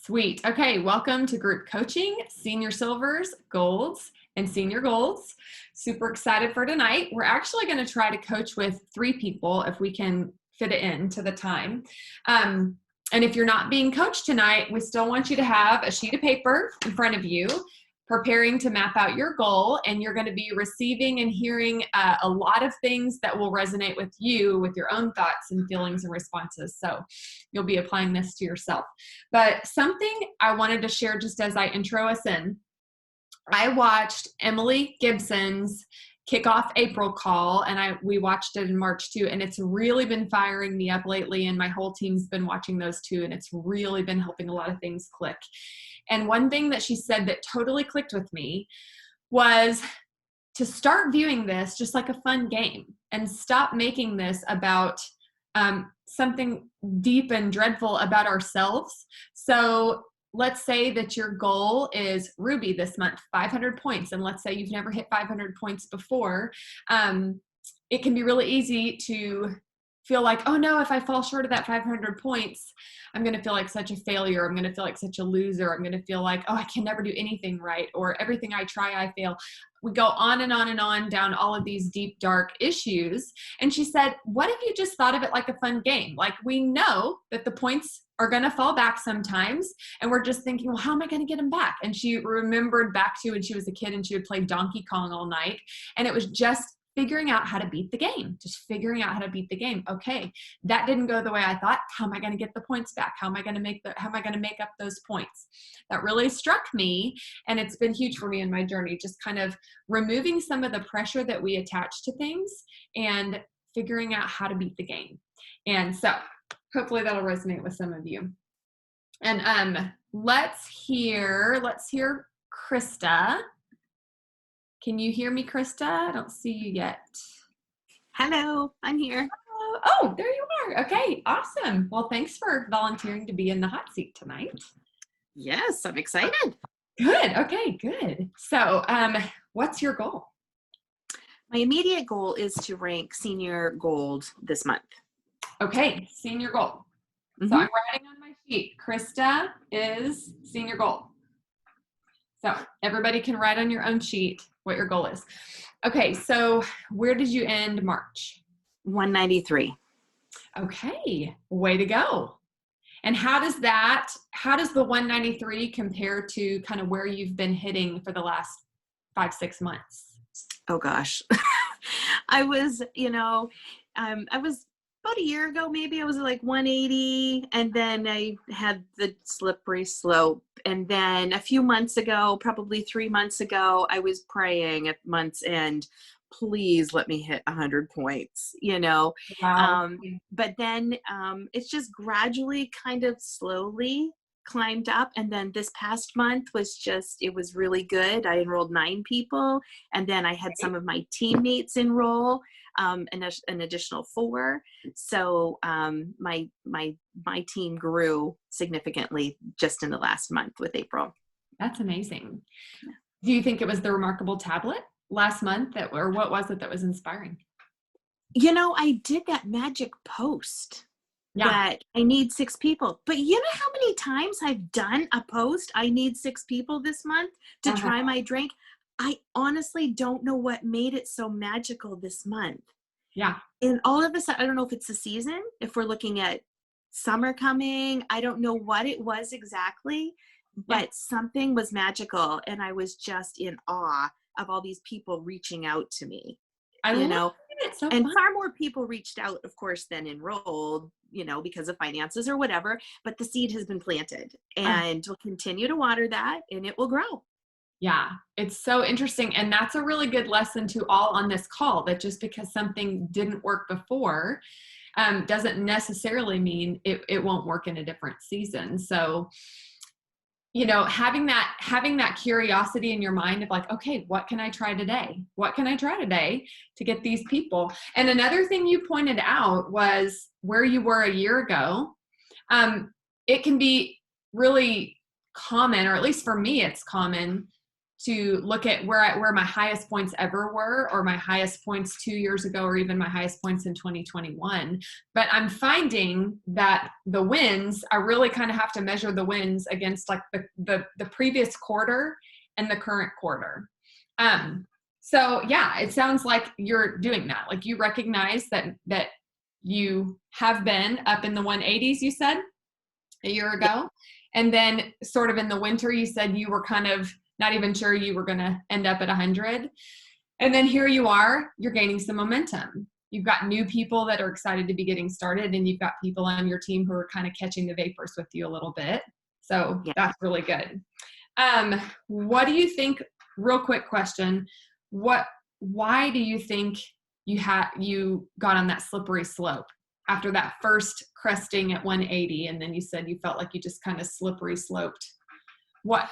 Sweet. Okay, welcome to group coaching, senior silvers, golds, and senior golds. Super excited for tonight. We're actually going to try to coach with 3 people if we can fit it into the time. And if you're not being coached tonight, we still want you to have a sheet of paper in front of you, preparing to map out your goal, and you're going to be receiving and hearing a lot of things that will resonate with you with your own thoughts and feelings and responses. So you'll be applying this to yourself. But something I wanted to share just as I intro us in, I watched Emily Gibson's kickoff April call, and we watched it in March too, and it's really been firing me up lately, and my whole team's been watching those too, and it's really been helping a lot of things click. And one thing that she said that totally clicked with me was to start viewing this just like a fun game and stop making this about something deep and dreadful about ourselves. So let's say that your goal is Ruby this month, 500 points. And let's say you've never hit 500 points before. It can be really easy to feel like, oh no, if I fall short of that 500 points, I'm going to feel like such a failure. I'm going to feel like such a loser. I'm going to feel like, oh, I can never do anything right, or everything I try, I fail. We go on and on and on down all of these deep, dark issues. And she said, what if you just thought of it like a fun game? Like, we know that the points are going to fall back sometimes. And we're just thinking, well, how am I going to get them back? And she remembered back to when she was a kid and she would play Donkey Kong all night. And it was just figuring out how to beat the game, just figuring out how to beat the game. Okay, that didn't go the way I thought. How am I going to get the points back? How am I going to make up those points? That really struck me, and it's been huge for me in my journey, just kind of removing some of the pressure that we attach to things and figuring out how to beat the game. And so hopefully that'll resonate with some of you. And let's hear Krista. Can you hear me, Krista? I don't see you yet. Hello, I'm here. Oh, there you are. Okay, awesome. Well, thanks for volunteering to be in the hot seat tonight. Yes, I'm excited. Good. Okay, good. So, what's your goal? My immediate goal is to rank senior gold this month. Okay, senior gold. Mm-hmm. So I'm writing on my sheet, Krista is senior gold. So everybody can write on your own sheet what your goal is. Okay, so where did you end March? 193. Okay, way to go. And how does the 193 compare to kind of where you've been hitting for the last 5-6 months? Oh gosh. I was about a year ago, maybe I was like 180, and then I had the slippery slope. And then a few months ago, probably 3 months ago, I was praying at month's end, please let me hit 100 points, Wow. But then it's just gradually kind of slowly climbed up. And then this past month it was really good. I enrolled 9 people, and then I had some of my teammates enroll, an additional 4. So my team grew significantly just in the last month with April. That's amazing. Do you think it was the remarkable tablet last month or what was it that was inspiring? I did that magic post. Yeah. That I need 6 people. But you know how many times I've done a post, I need 6 people this month to try my drink? I honestly don't know what made it so magical this month. Yeah. And all of a sudden, I don't know if it's the season, if we're looking at summer coming, I don't know what it was exactly, but something was magical. And I was just in awe of all these people reaching out to me. It's so and fun. Far more people reached out, of course, than enrolled, because of finances or whatever, but the seed has been planted, and we'll continue to water that, and it will grow. Yeah, it's so interesting. And that's a really good lesson to all on this call, that just because something didn't work before doesn't necessarily mean it won't work in a different season. So, having that curiosity in your mind of like, okay, what can I try today? What can I try today to get these people? And another thing you pointed out was where you were a year ago. It can be really common, or at least for me, it's common to look at where my highest points ever were, or my highest points 2 years ago, or even my highest points in 2021. But I'm finding that the wins, I really kind of have to measure the wins against like the previous quarter and the current quarter. So yeah, it sounds like you're doing that. Like you recognize that you have been up in the 180s, you said a year ago. And then sort of in the winter, you said you were kind of not even sure you were going to end up at 100. And then here you are, you're gaining some momentum. You've got new people that are excited to be getting started, and you've got people on your team who are kind of catching the vapors with you a little bit. So that's really good. What do you think, real quick question, why do you think you got on that slippery slope after that first cresting at 180, and then you said you felt like you just kind of slippery sloped? What?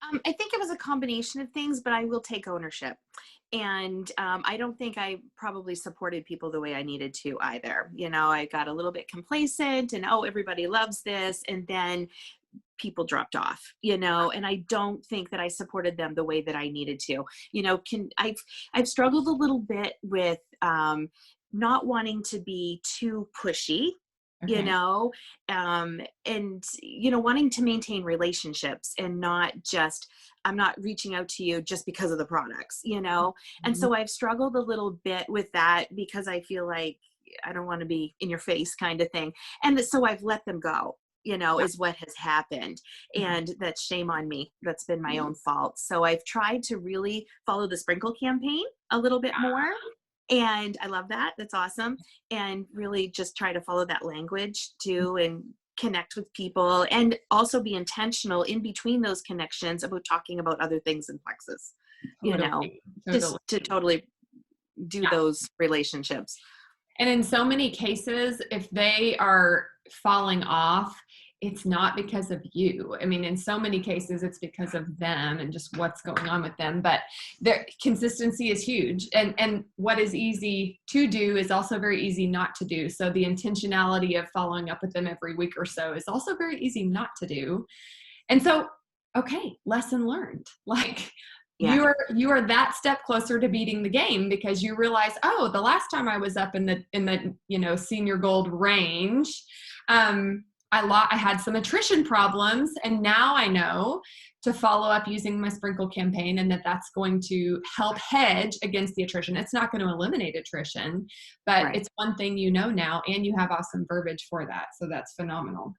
I think it was a combination of things, but I will take ownership. And I don't think I probably supported people the way I needed to either. You know, I got a little bit complacent and, oh, everybody loves this. And then people dropped off, you know, and I don't think that I supported them the way that I needed to. You know, I've struggled a little bit with not wanting to be too pushy, you know, and, you know, wanting to maintain relationships and not just, I'm not reaching out to you just because of the products, you know? And so I've struggled a little bit with that because I feel like I don't want to be in your face kind of thing. And so I've let them go, you know, is what has happened. And that's shame on me. That's been my own fault. So I've tried to really follow the sprinkle campaign a little bit more. And I love that. That's awesome. And really just try to follow that language too, and connect with people, and also be intentional in between those connections about talking about other things in Plexus, you know, just to totally do those relationships. And in so many cases, if they are falling off, it's not because of you. I mean, in so many cases, it's because of them and just what's going on with them. But their consistency is huge. And what is easy to do is also very easy not to do. So the intentionality of following up with them every week or so is also very easy not to do. And so, okay, lesson learned. Like, you are that step closer to beating the game, because you realize, oh, the last time I was up in the you know, senior gold range, I had some attrition problems, and now I know to follow up using my sprinkle campaign, and that's going to help hedge against the attrition. It's not going to eliminate attrition, but it's one thing you know now, and you have awesome verbiage for that. So that's phenomenal.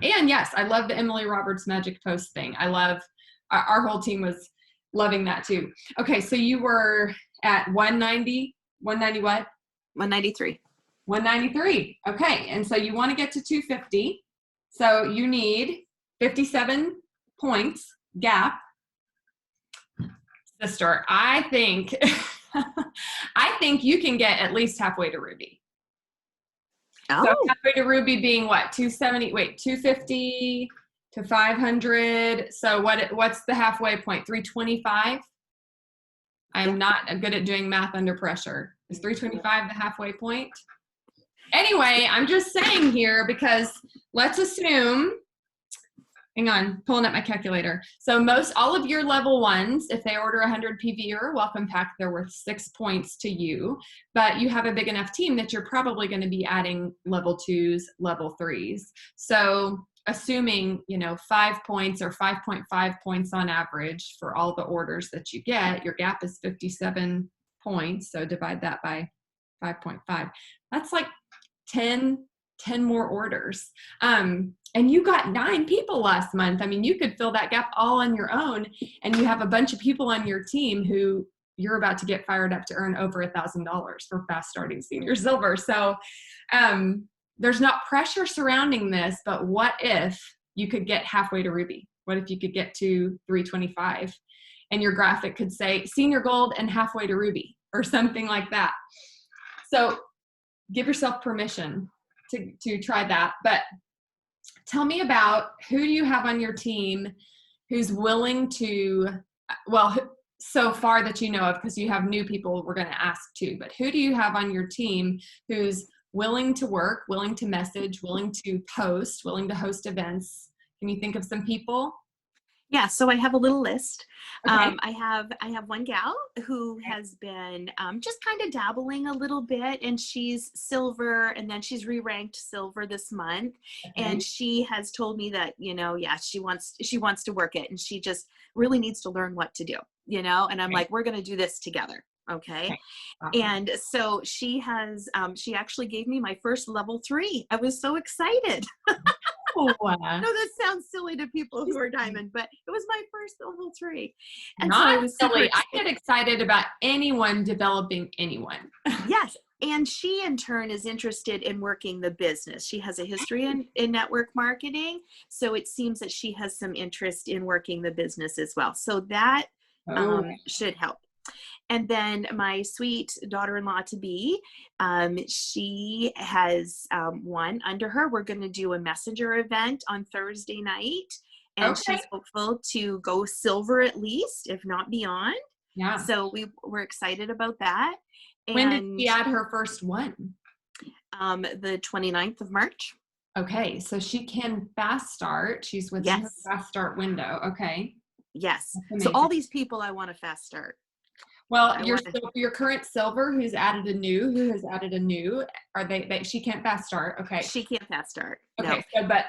And yes, I love the Emily Roberts magic post thing. I love, our whole team was loving that too. Okay, so you were at 190 what? 193. 193. Okay, and so you want to get to 250. So you need 57 points gap. Sister, I think I think you can get at least halfway to Ruby. Oh. So halfway to Ruby being what? 250 to 500. So what's the halfway point? 325? I'm not good at doing math under pressure. Is 325 the halfway point? Anyway, I'm just saying here, because let's assume, hang on, pulling up my calculator. So all of your level ones, if they order 100 PV or a welcome pack, they're worth 6 points to you. But you have a big enough team that you're probably going to be adding level 2s, level 3s. So assuming, you know, 5 points or 5.5 points on average for all the orders that you get, your gap is 57 points. So divide that by 5.5. That's like 10 more orders. And you got 9 people last month. I mean, you could fill that gap all on your own, and you have a bunch of people on your team who you're about to get fired up to earn over $1,000 for fast starting senior silver. So there's not pressure surrounding this, but what if you could get halfway to Ruby? What if you could get to 325 and your graphic could say senior gold and halfway to Ruby or something like that? So give yourself permission to try that. But tell me about, who do you have on your team who's willing to, well, so far that you know of, because you have new people we're going to ask too, but who do you have on your team who's willing to work, willing to message, willing to post, willing to host events? Can you think of some people? Yeah, so I have a little list. Okay. I have one gal who has been just kind of dabbling a little bit, and she's silver, and then she's re-ranked silver this month. And Okay. she has told me that, yeah, she wants to work it, and she just really needs to learn what to do, And I'm Great. like, we're going to do this together, okay? Okay. Awesome. And so she has she actually gave me my first level 3. I was so excited. Oh, No, that sounds silly to people who are diamond, but it was my first level 3. And so I not was super silly. I excited. get excited about anyone developing anyone. Yes. And she in turn is interested in working the business. She has a history in network marketing. So it seems that she has some interest in working the business as well. So that Oh, should help. And then my sweet daughter-in-law to be, she has one under her. We're going to do a messenger event on Thursday night, and okay. she's hopeful to go silver at least, if not beyond. Yeah. So we're excited about that. When did And she add her first one? the 29th of March. Okay, so she can fast start. She's within her Yes. fast start window. Okay, Yes. that's So all amazing. these people I want to fast start. Well, I your want to, your current silver, who has added a new, are they she can't fast start. Okay. she can't fast start. No. Okay, so but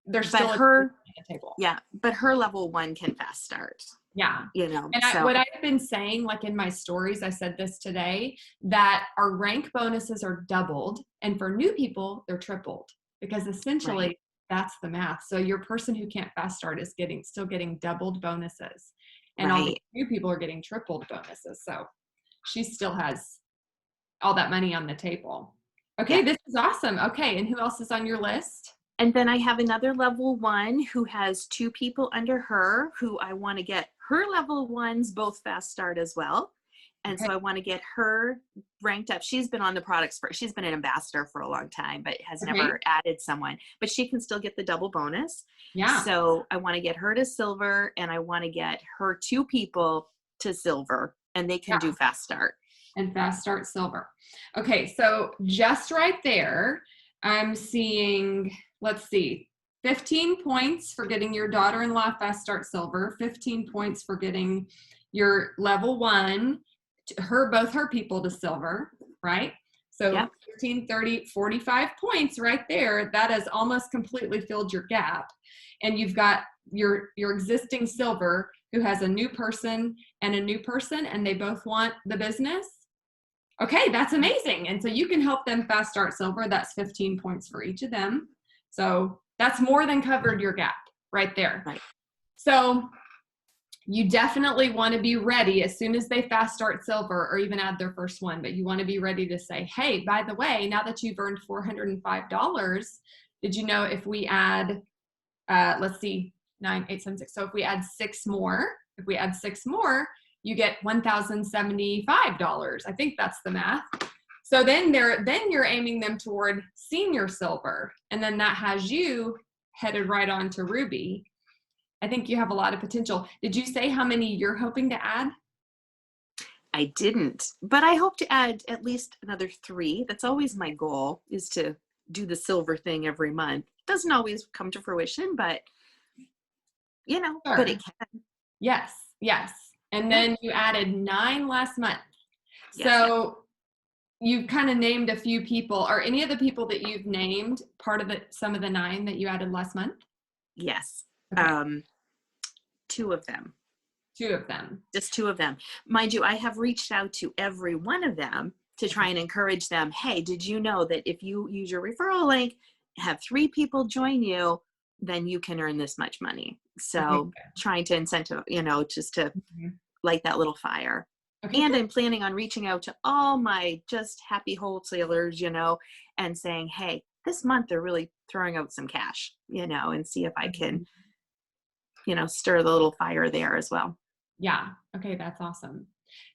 there's But still a her, table. yeah, but her level 1 can fast start, Yeah. And so what I've been saying, like in my stories, I said this today, that our rank bonuses are doubled. And for new people, they're tripled because right, essentially that's the math. So your person who can't fast start is still getting doubled bonuses. And all the right. new people are getting tripled bonuses. So she still has all that money on the table. Okay, Yeah. this is awesome. Okay, and who else is on your list? And then I have another level 1 who has 2 people under her who I want to get her level 1s both fast start as well. And Okay. so I want to get her ranked up. She's been on the products she's been an ambassador for a long time, but has Okay. never added someone, but she can still get the double bonus. Yeah. So I want to get her to silver, and I want to get her 2 people to silver, and they can do Yeah. fast start. And fast start silver. Okay, so just right there, I'm seeing, let's see, 15 points for getting your daughter-in-law fast start silver, 15 points for getting your level 1, both her people to silver, right? So Yep. 15, 30, 45 points right there. That has almost completely filled your gap. And you've got your existing silver who has a new person and a new person, and they both want the business. Okay, that's amazing. And so you can help them fast start silver. That's 15 points for each of them. So that's more than covered your gap right there. Right. So you definitely want to be ready as soon as they fast start silver or even add their first one. But you want to be ready to say, hey, by the way, now that you've earned $405, did you know if we add, let's see, 9, 8, 7, 6. So if we add 6 more, you get $1,075. I think that's the math. So then you're aiming them toward senior silver, and then that has you headed right on to ruby. I think you have a lot of potential. Did you say how many you're hoping to add? I didn't, but I hope to add at least another 3. That's always my goal, is to do the silver thing every month. Doesn't always come to fruition, but but Sure. it can. Yes, yes. And Yeah. then you added 9 last month. Yes. So you've kind of named a few people. Are any of the people that you've named part of some of the 9 that you added last month? Yes. Okay. 2 of them. 2 of them. Just 2 of them. Mind you, I have reached out to every one of them to try and encourage them. Hey, did you know that if you use your referral link, have 3 people join you, then you can earn this much money. Okay. So trying to incentive, just to Mhm. light that little fire. Okay, And good. I'm planning on reaching out to all my just happy wholesalers, and saying, hey, this month they're really throwing out some cash, and see if I can, stir the little fire there as well. Yeah. Okay, that's awesome.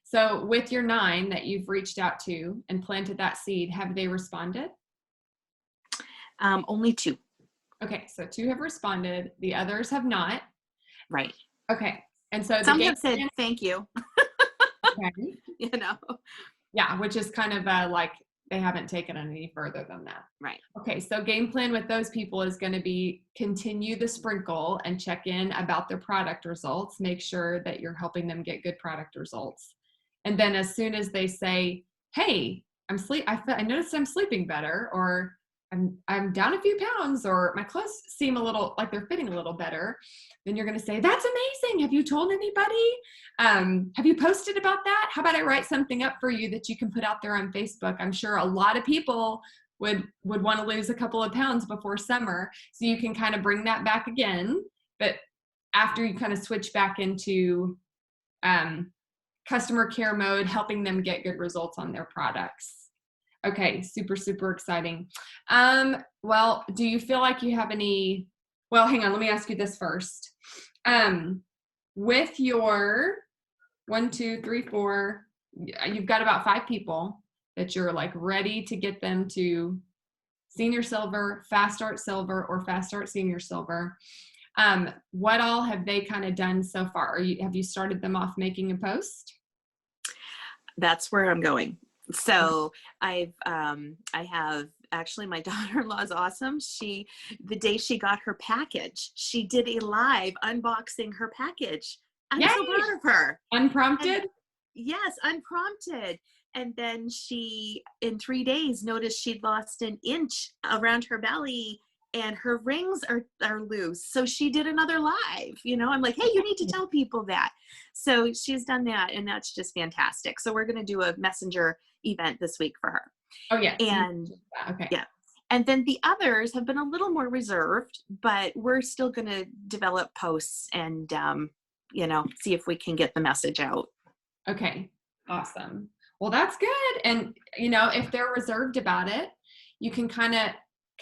So with your 9 that you've reached out to and planted that seed, have they responded? Only 2. Okay, so 2 have responded. The others have not. Right. Okay. And so the Some game have said plan, thank you, okay. you know. Yeah, which is kind of like they haven't taken it any further than that. Right. Okay, so game plan with those people is going to be continue the sprinkle and check in about their product results. Make sure that you're helping them get good product results. And then as soon as they say, hey, I noticed I'm sleeping better, or I'm down a few pounds, or my clothes seem a little like they're fitting a little better, then you're going to say, that's amazing. Have you told anybody? Have you posted about that? How about I write something up for you that you can put out there on Facebook? I'm sure a lot of people would want to lose a couple of pounds before summer. So you can kind of bring that back again, but after you kind of switch back into customer care mode, helping them get good results on their products. Okay, super, super exciting. Well, do you feel like you have any, well, hang on, let me ask you this first. With your 1, 2, 3, 4, you've got about 5 people that you're like ready to get them to senior silver, fast start silver, or fast start senior silver. What all have they kind of done so far? Have you started them off making a post? That's where I'm going. So I have actually, my daughter-in-law is awesome. The day she got her package, she did a live unboxing her package. I'm so proud of her. Unprompted? Yes, unprompted. And then she, in 3 days, noticed she'd lost an inch around her belly and her rings are loose. So she did another live, I'm like, hey, you need to tell people that. So she's done that, and that's just fantastic. So we're going to do a messenger event this week for her. Oh, yeah. And okay. Yeah. And then the others have been a little more reserved, but we're still going to develop posts and, see if we can get the message out. Okay. Awesome. Well, that's good. And, if they're reserved about it, you can kind of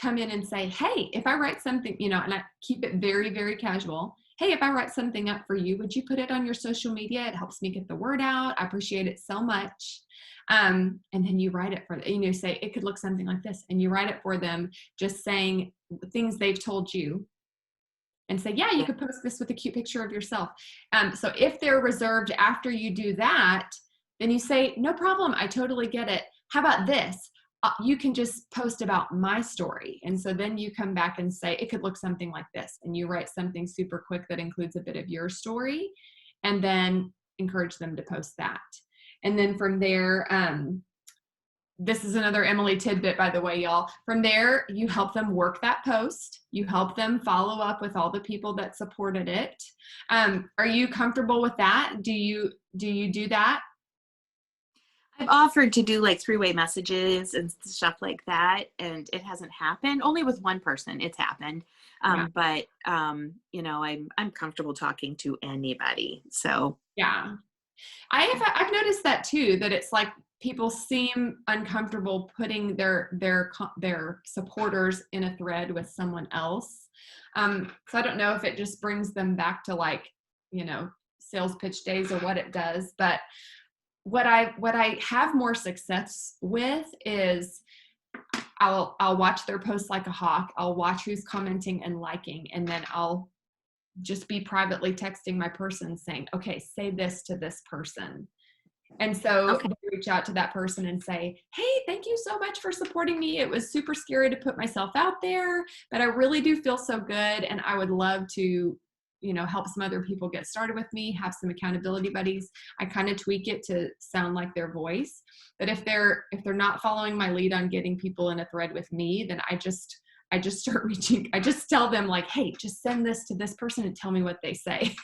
come in and say, hey, if I write something, and I keep it very, very casual. Hey, if I write something up for you, would you put it on your social media? It helps me get the word out. I appreciate it so much. And then you write it for them, say it could look something like this, and you write it for them, just saying things they've told you, and say, yeah, you could post this with a cute picture of yourself. So if they're reserved after you do that, then you say, no problem, I totally get it. How about this? You can just post about my story. And so then you come back and say, it could look something like this. And you write something super quick that includes a bit of your story, and then encourage them to post that. And then from there, this is another Emily tidbit, by the way, y'all. From there, you help them work that post. You help them follow up with all the people that supported it. Are you comfortable with that? Do you do that? I've offered to do like 3-way messages and stuff like that, and it hasn't happened. Only with one person it's happened. But I'm comfortable talking to anybody. So yeah, I've noticed that too, that it's like people seem uncomfortable putting their supporters in a thread with someone else. So I don't know if it just brings them back to like, sales pitch days or what it does, but what I have more success with is I'll watch their posts like a hawk. I'll watch who's commenting and liking, and then I'll just be privately texting my person saying, okay, say this to this person. And so I reach out to that person and say, hey, thank you so much for supporting me. It was super scary to put myself out there, but I really do feel so good. And I would love to, help some other people get started with me, have some accountability buddies. I kind of tweak it to sound like their voice. But if they're not following my lead on getting people in a thread with me, then I just start reaching. I just tell them like, hey, just send this to this person and tell me what they say.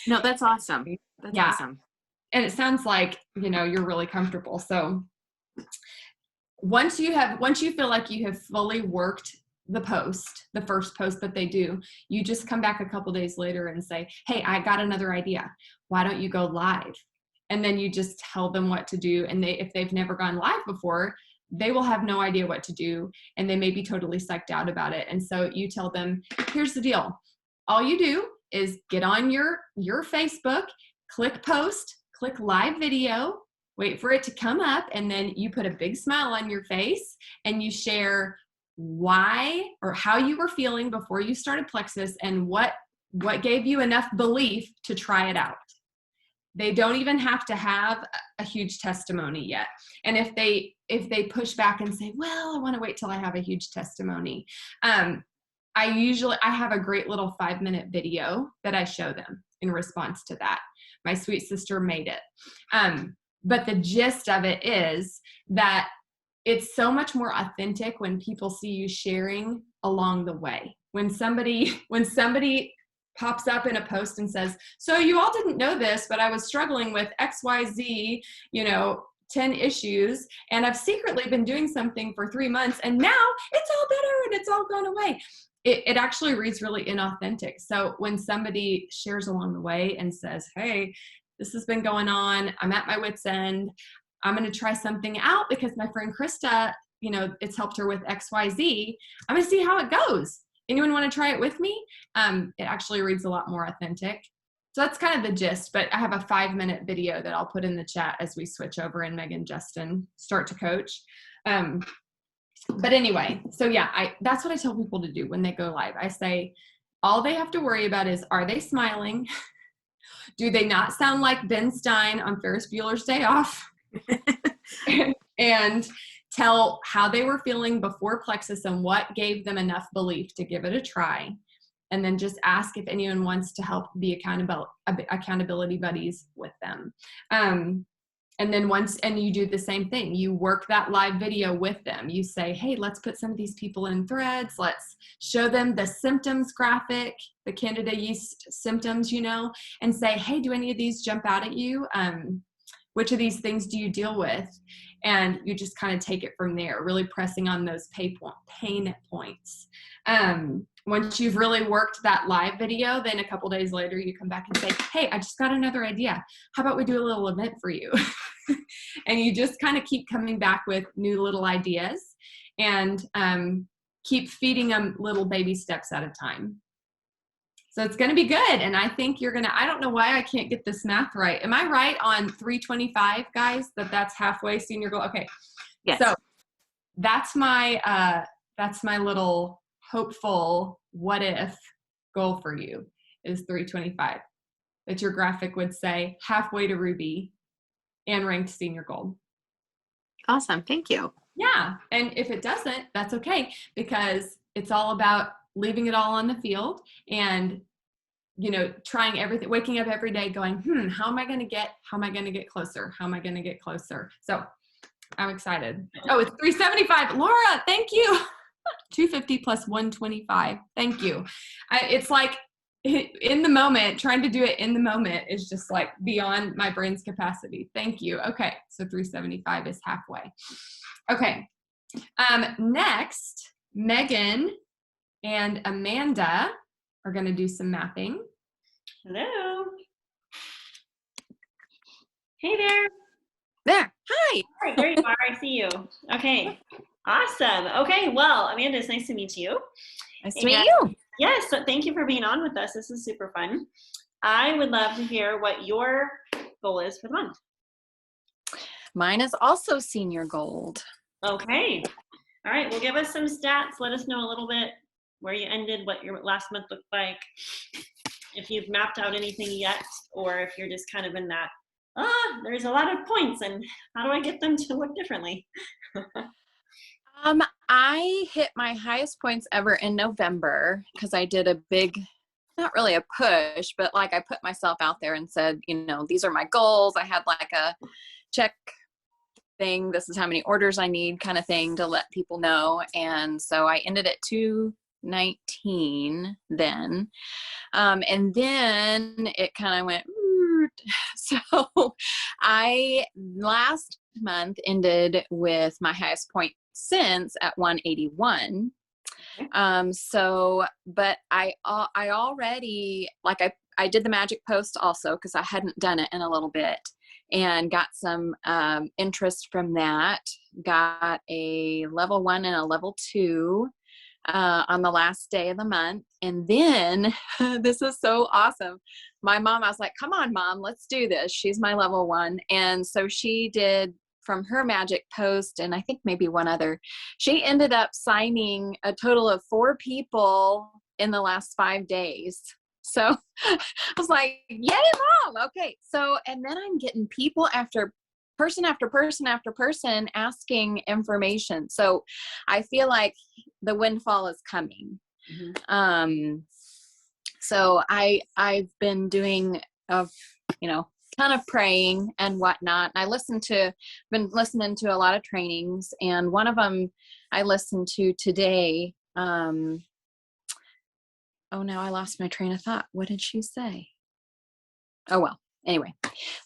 No, that's awesome. That's awesome. And it sounds like, you're really comfortable. So once you feel like you have fully worked the first post that they do, you just come back a couple days later and say, hey, I got another idea. Why don't you go live? And then you just tell them what to do. And if they've never gone live before, they will have no idea what to do. And they may be totally psyched out about it. And so you tell them, here's the deal. All you do is get on your Facebook, click post, click live video, wait for it to come up, and then you put a big smile on your face and you share why or how you were feeling before you started Plexus and what gave you enough belief to try it out. They don't even have to have a huge testimony yet. And if they push back and say, well, I want to wait till I have a huge testimony, I have a great little 5-minute video that I show them in response to that. My sweet sister made it. But the gist of it is that it's so much more authentic when people see you sharing along the way. When somebody pops up in a post and says, so you all didn't know this, but I was struggling with XYZ, 10 issues, and I've secretly been doing something for 3 months, and now it's all better and it's all gone away. It actually reads really inauthentic. So when somebody shares along the way and says, hey, this has been going on, I'm at my wit's end, I'm going to try something out because my friend Krista, it's helped her with XYZ. I'm going to see how it goes. Anyone want to try it with me? It actually reads a lot more authentic. So that's kind of the gist, but I have a 5-minute video that I'll put in the chat as we switch over and Meg and Justin start to coach. But anyway, so yeah, that's what I tell people to do when they go live. I say, all they have to worry about is, are they smiling? Do they not sound like Ben Stein on Ferris Bueller's Day Off? And tell how they were feeling before Plexus and what gave them enough belief to give it a try. And then just ask if anyone wants to help be accountability buddies with them. And then and you do the same thing. You work that live video with them. You say, hey, let's put some of these people in threads. Let's show them the symptoms graphic, the Candida yeast symptoms, and say, hey, do any of these jump out at you? Which of these things do you deal with? And you just kind of take it from there, really pressing on those pain points. Once you've really worked that live video, then a couple days later, you come back and say, hey, I just got another idea. How about we do a little event for you? And you just kind of keep coming back with new little ideas and keep feeding them little baby steps at a time. So it's going to be good. And I think I don't know why I can't get this math right. Am I right on 325, guys, that's halfway senior goal? Okay. Yes. So that's my little hopeful what if goal for you is 325. That your graphic would say halfway to Ruby and ranked senior gold. Awesome. Thank you. Yeah. And if it doesn't, that's okay, because it's all about leaving it all on the field and, trying everything, waking up every day going, how am I going to get closer? How am I going to get closer? So I'm excited. Oh, it's 375. Laura, thank you. 250 plus 125. Thank you. It's like in the moment, trying to do it in the moment is just like beyond my brain's capacity. Thank you. Okay. So 375 is halfway. Okay. Next, Megan and Amanda are going to do some mapping. Hello. Hey there. There. Hi. All right, there you are. I see you. Okay. Awesome. Okay. Well, Amanda, it's nice to meet you. Nice to meet you. Yes. So thank you for being on with us. This is super fun. I would love to hear what your goal is for the month. Mine is also senior gold. Okay. All right. Well, give us some stats. Let us know a little bit where you ended, what your last month looked like, if you've mapped out anything yet, or if you're just kind of in that, there's a lot of points and how do I get them to look differently? I hit my highest points ever in November because I did a big, not really a push, but like I put myself out there and said, these are my goals. I had like a check thing. This is how many orders I need kind of thing to let people know. And so I ended at 219 then. And then it kind of went, so I last month ended with my highest point since at 181. But I already, like I did the magic post also because I hadn't done it in a little bit and got some interest from that. Got a level 1 and a level 2 on the last day of the month. And then this is so awesome. My mom, I was like, come on, Mom, let's do this. She's my level 1. And so she did from her magic post, and I think maybe one other, she ended up signing a total of 4 people in the last 5 days. So I was like, yay, Mom. Okay. So, and then I'm getting people after person asking information. So I feel like the windfall is coming. So I've been doing ton of praying and whatnot. I been listening to a lot of trainings, and one of them I listened to today. Oh, now I lost my train of thought. What did she say? Oh, well, anyway.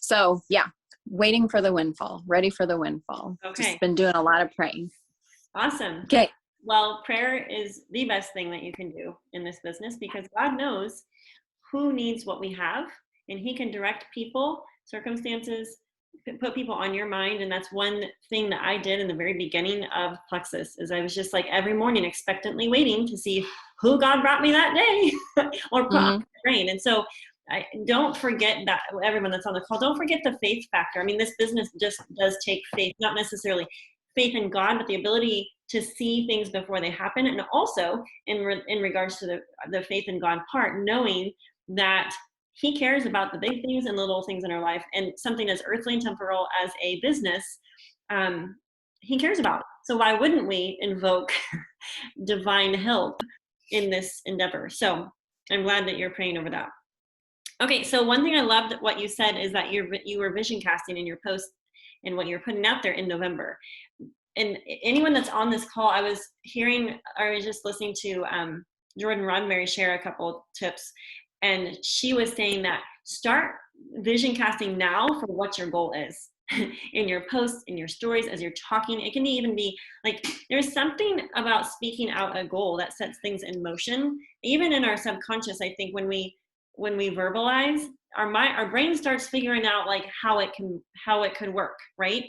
So yeah, waiting for the windfall, ready for the windfall. Okay. Just been doing a lot of praying. Awesome. Okay. Well, prayer is the best thing that you can do in this business, because God knows who needs what we have, and he can direct people, circumstances, put people on your mind. And that's one thing that I did in the very beginning of Plexus, is I was just like every morning expectantly waiting to see who God brought me that day or put on my brain. And so I don't forget that, everyone that's on the call, don't forget the faith factor. I mean, this business just does take faith, not necessarily faith in God, but the ability to see things before they happen. And also in regards to the faith in God part, knowing that he cares about the big things and the little things in our life, and something as earthly and temporal as a business, he cares about. So why wouldn't we invoke divine help in this endeavor? So I'm glad that you're praying over that. Okay, so one thing I loved what you said is that you were vision casting in your post and what you're putting out there in November. And anyone that's on this call, I was just listening to Jordan Roddenberry share a couple tips, and she was saying that start vision casting now for what your goal is in your posts, in your stories, as you're talking. It can even be like, there's something about speaking out a goal that sets things in motion, even in our subconscious. I think when we verbalize, our brain starts figuring out like how it could work, right?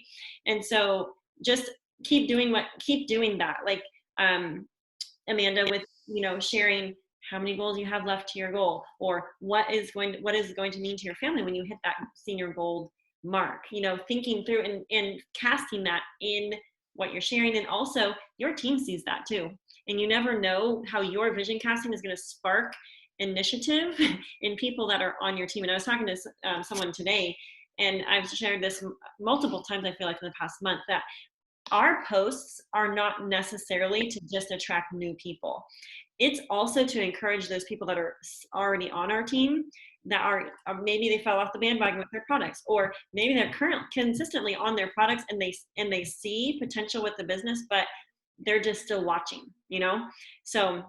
And so just keep doing that. Like Amanda, with sharing how many goals you have left to your goal, or what is going to mean to your family when you hit that senior goal mark. Thinking through and casting that in what you're sharing. And also your team sees that too, and you never know how your vision casting is going to spark initiative in people that are on your team. And I was talking to someone today, and I've shared this multiple times, I feel like, in the past month, that our posts are not necessarily to just attract new people. It's also to encourage those people that are already on our team, that are maybe they fell off the bandwagon with their products, or maybe they're consistently on their products and they see potential with the business, but they're just still watching, So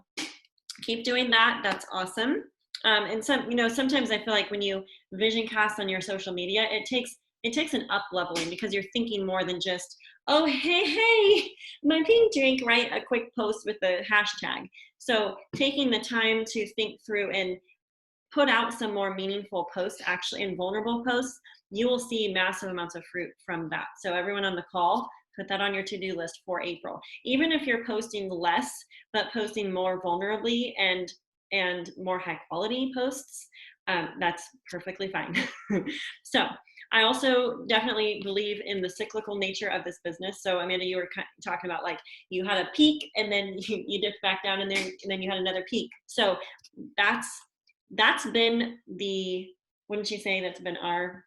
keep doing that. That's awesome. And sometimes I feel like when you vision cast on your social media, it takes an up leveling, because you're thinking more than just, oh, hey, my pink drink, right? A quick post with the hashtag. So taking the time to think through and put out some more meaningful posts, actually, and vulnerable posts, you will see massive amounts of fruit from that. So everyone on the call, put that on your to-do list for April. Even if you're posting less, but posting more vulnerably and more high quality posts, that's perfectly fine. So I also definitely believe in the cyclical nature of this business. So Amanda, you were talking about like you had a peak and then you dipped back down and then you had another peak. So that's been wouldn't you say that's been our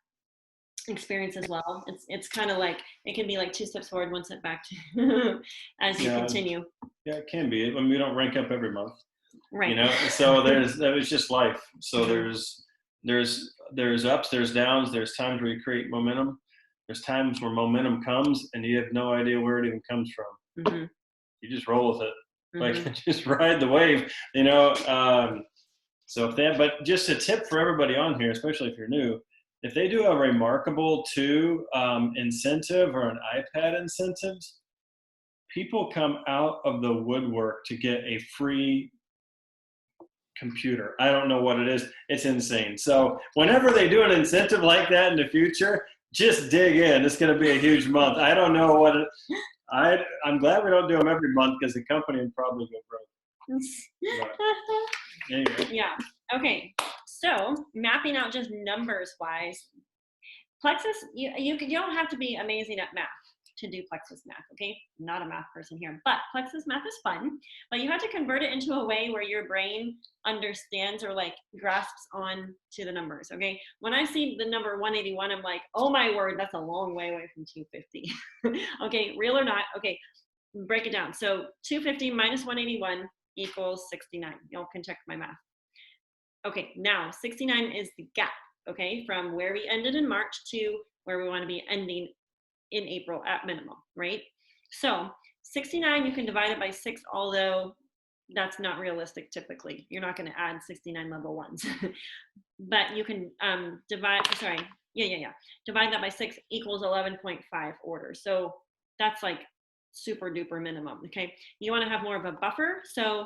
experience as well? It's kind of like, it can be like 2 steps forward, 1 step back as you continue. Yeah, it can be. I mean, we don't rank up every month, right? So it's just life. So there's ups, there's downs, there's times where you create momentum. There's times where momentum comes and you have no idea where it even comes from. You just roll with it, like just ride the wave, So but just a tip for everybody on here, especially if you're new, if they do a remarkable incentive or an iPad incentives, people come out of the woodwork to get a free computer. I don't know what it is. It's insane. So whenever they do an incentive like that in the future, just dig in. It's going to be a huge month. I don't know what I'm glad we don't do them every month, because the company would probably go broke. Anyway. Yeah. Okay. So mapping out just numbers wise, Plexus, you don't have to be amazing at math to do Plexus math, okay? I'm not a math person here, but Plexus math is fun, but you have to convert it into a way where your brain understands or like grasps on to the numbers, okay? When I see the number 181, I'm like, oh my word, that's a long way away from 250. Okay, real or not, okay, break it down. So 250 minus 181 equals 69. Y'all can check my math. Okay, now 69 is the gap, okay, from where we ended in March to where we want to be ending in April at minimum, right? So 69, you can divide it by 6, although that's not realistic typically. You're not going to add 69 level ones. But you can divide that by 6 equals 11.5 orders. So that's like super duper minimum, okay? You want to have more of a buffer, so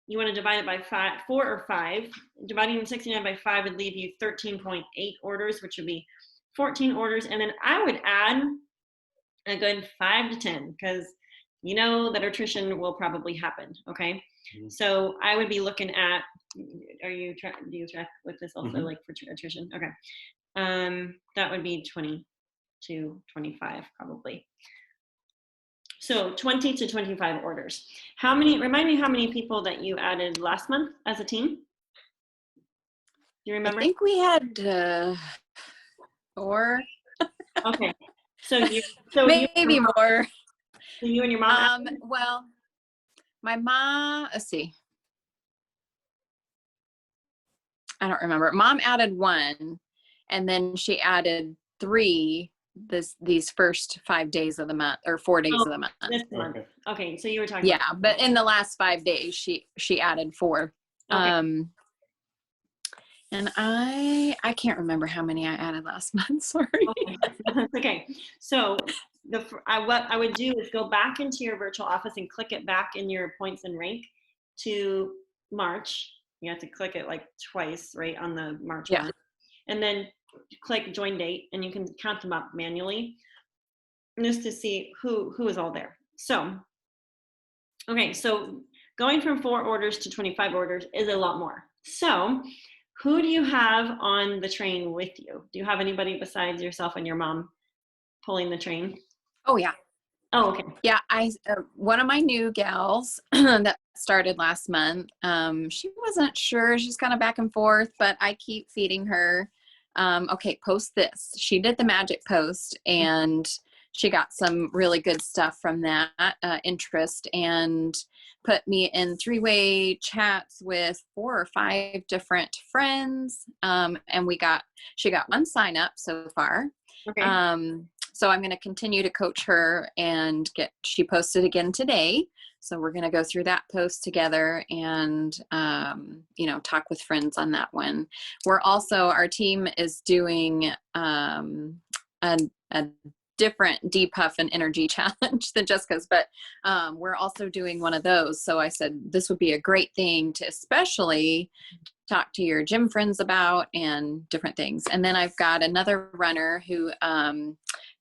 you want to divide it by 4 or 5. Dividing 69 by 5 would leave you 13.8 orders, which would be 14 orders. And then I would add a good 5 to 10, because you know that attrition will probably happen, okay? Mm-hmm. So I would be looking at, do you track with this also, mm-hmm. like for attrition? Okay. That would be 20 to 25 probably. So 20 to 25 orders. Remind me how many people that you added last month as a team? Do you remember? I think we had 4. Okay. So maybe more. So you and your mom? Well, my mom, let's see. I don't remember. Mom added 1, and then she added 3 these first 5 days of the month, or 4 days of the month. This month. Okay, so you were talking. Yeah, but in the last 5 days, she added 4. Okay. And I can't remember how many I added last month. Sorry. Okay. So what I would do is go back into your virtual office and click it back in your points and rank to March. You have to click it like twice, right, on the March one. And then click join date, and you can count them up manually just to see who is all there. So, okay, so going from 4 orders to 25 orders is a lot more. So who do you have on the train with you? Do you have anybody besides yourself and your mom pulling the train? Oh, yeah. Oh, okay. Yeah, one of my new gals that started last month, she wasn't sure. She's kind of back and forth, but I keep feeding her. Okay, post this. She did the magic post, and she got some really good stuff from that interest, and put me in 3-way chats with 4 or 5 different friends. And she got 1 sign up so far. Okay. So I'm going to continue to coach her, and she posted again today. So we're going to go through that post together and, talk with friends on that one. Our team is doing a different depuff and energy challenge than Jessica's, but we're also doing one of those. So I said, this would be a great thing to especially talk to your gym friends about, and different things. And then I've got another runner who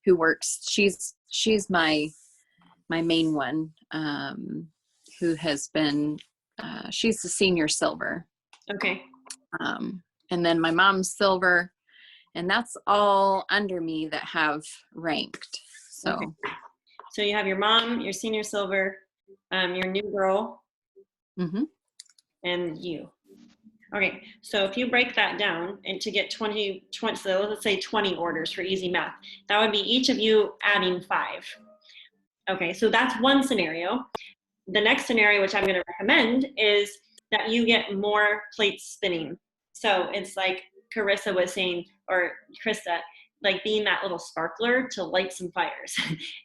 works, she's my main one, who has been, she's the senior silver. Okay. And then my mom's silver, and that's all under me that have ranked. So, okay. So you have your mom, your senior silver, your new girl, mm-hmm. and you. Okay, so if you break that down and to get 20, so let's say 20 orders for easy math, that would be each of you adding 5. Okay, so that's one scenario. The next scenario, which I'm going to recommend, is that you get more plates spinning. So it's like Carissa was saying, or Krista, like being that little sparkler to light some fires.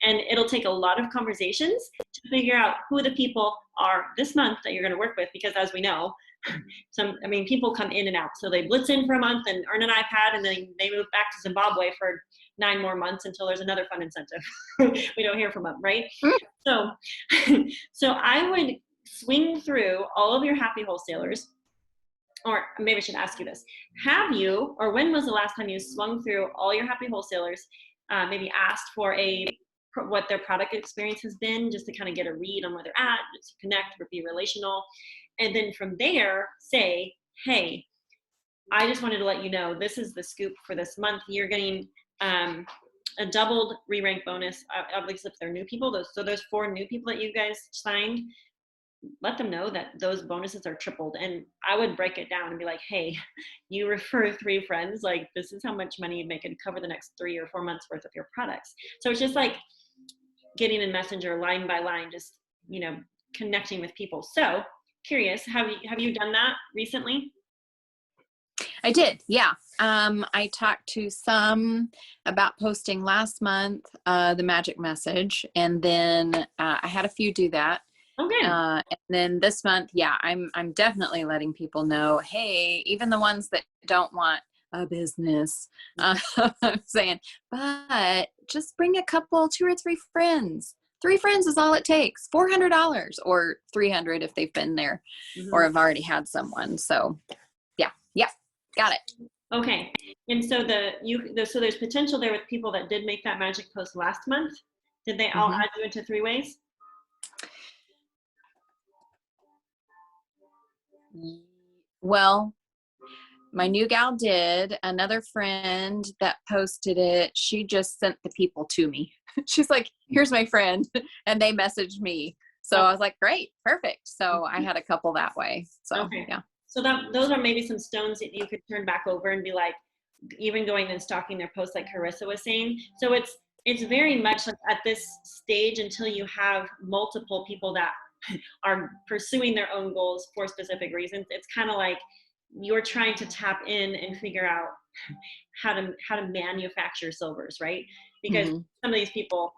And it'll take a lot of conversations to figure out who the people are this month that you're going to work with, because as we know, people come in and out. So they blitz in for a month and earn an iPad, and then they move back to Zimbabwe for 9 more months until there's another fun incentive. We don't hear from them, right? So I would swing through all of your happy wholesalers, or maybe I should ask you this. Have you, or when was the last time you swung through all your happy wholesalers, maybe asked for what their product experience has been, just to kind of get a read on where they're at, just connect, be relational. And then from there, say, hey, I just wanted to let you know, this is the scoop for this month. You're getting a doubled re-rank bonus, obviously if they're new people. So those 4 new people that you guys signed, let them know that those bonuses are tripled. And I would break it down and be like, hey, you refer 3 friends, like this is how much money you make and cover the next 3 or 4 months worth of your products. So it's just like getting in Messenger line by line, just, connecting with people. So curious, have you done that recently? I did. Yeah. I talked to some about posting last month, the magic message, and then I had a few do that. Okay. And then this month, yeah, I'm definitely letting people know, hey, even the ones that don't want a business, I'm saying, but just bring a couple, 2 or 3 friends. 3 friends is all it takes. $400 or $300 if they've been there or have already had someone. So yeah, got it. Okay. And so so there's potential there with people that did make that magic post last month. Did they all add you into 3 ways? Well, my new gal did. Another friend that posted it, she just sent the people to me. She's like, here's my friend. And they messaged me. So I was like, great, perfect. So I had a couple that way. So okay. Yeah. So those are maybe some stones that you could turn back over and be like, even going and stalking their posts like Carissa was saying. So it's very much like at this stage, until you have multiple people that are pursuing their own goals for specific reasons, it's kind of like you're trying to tap in and figure out how to manufacture silvers, right? Because some of these people,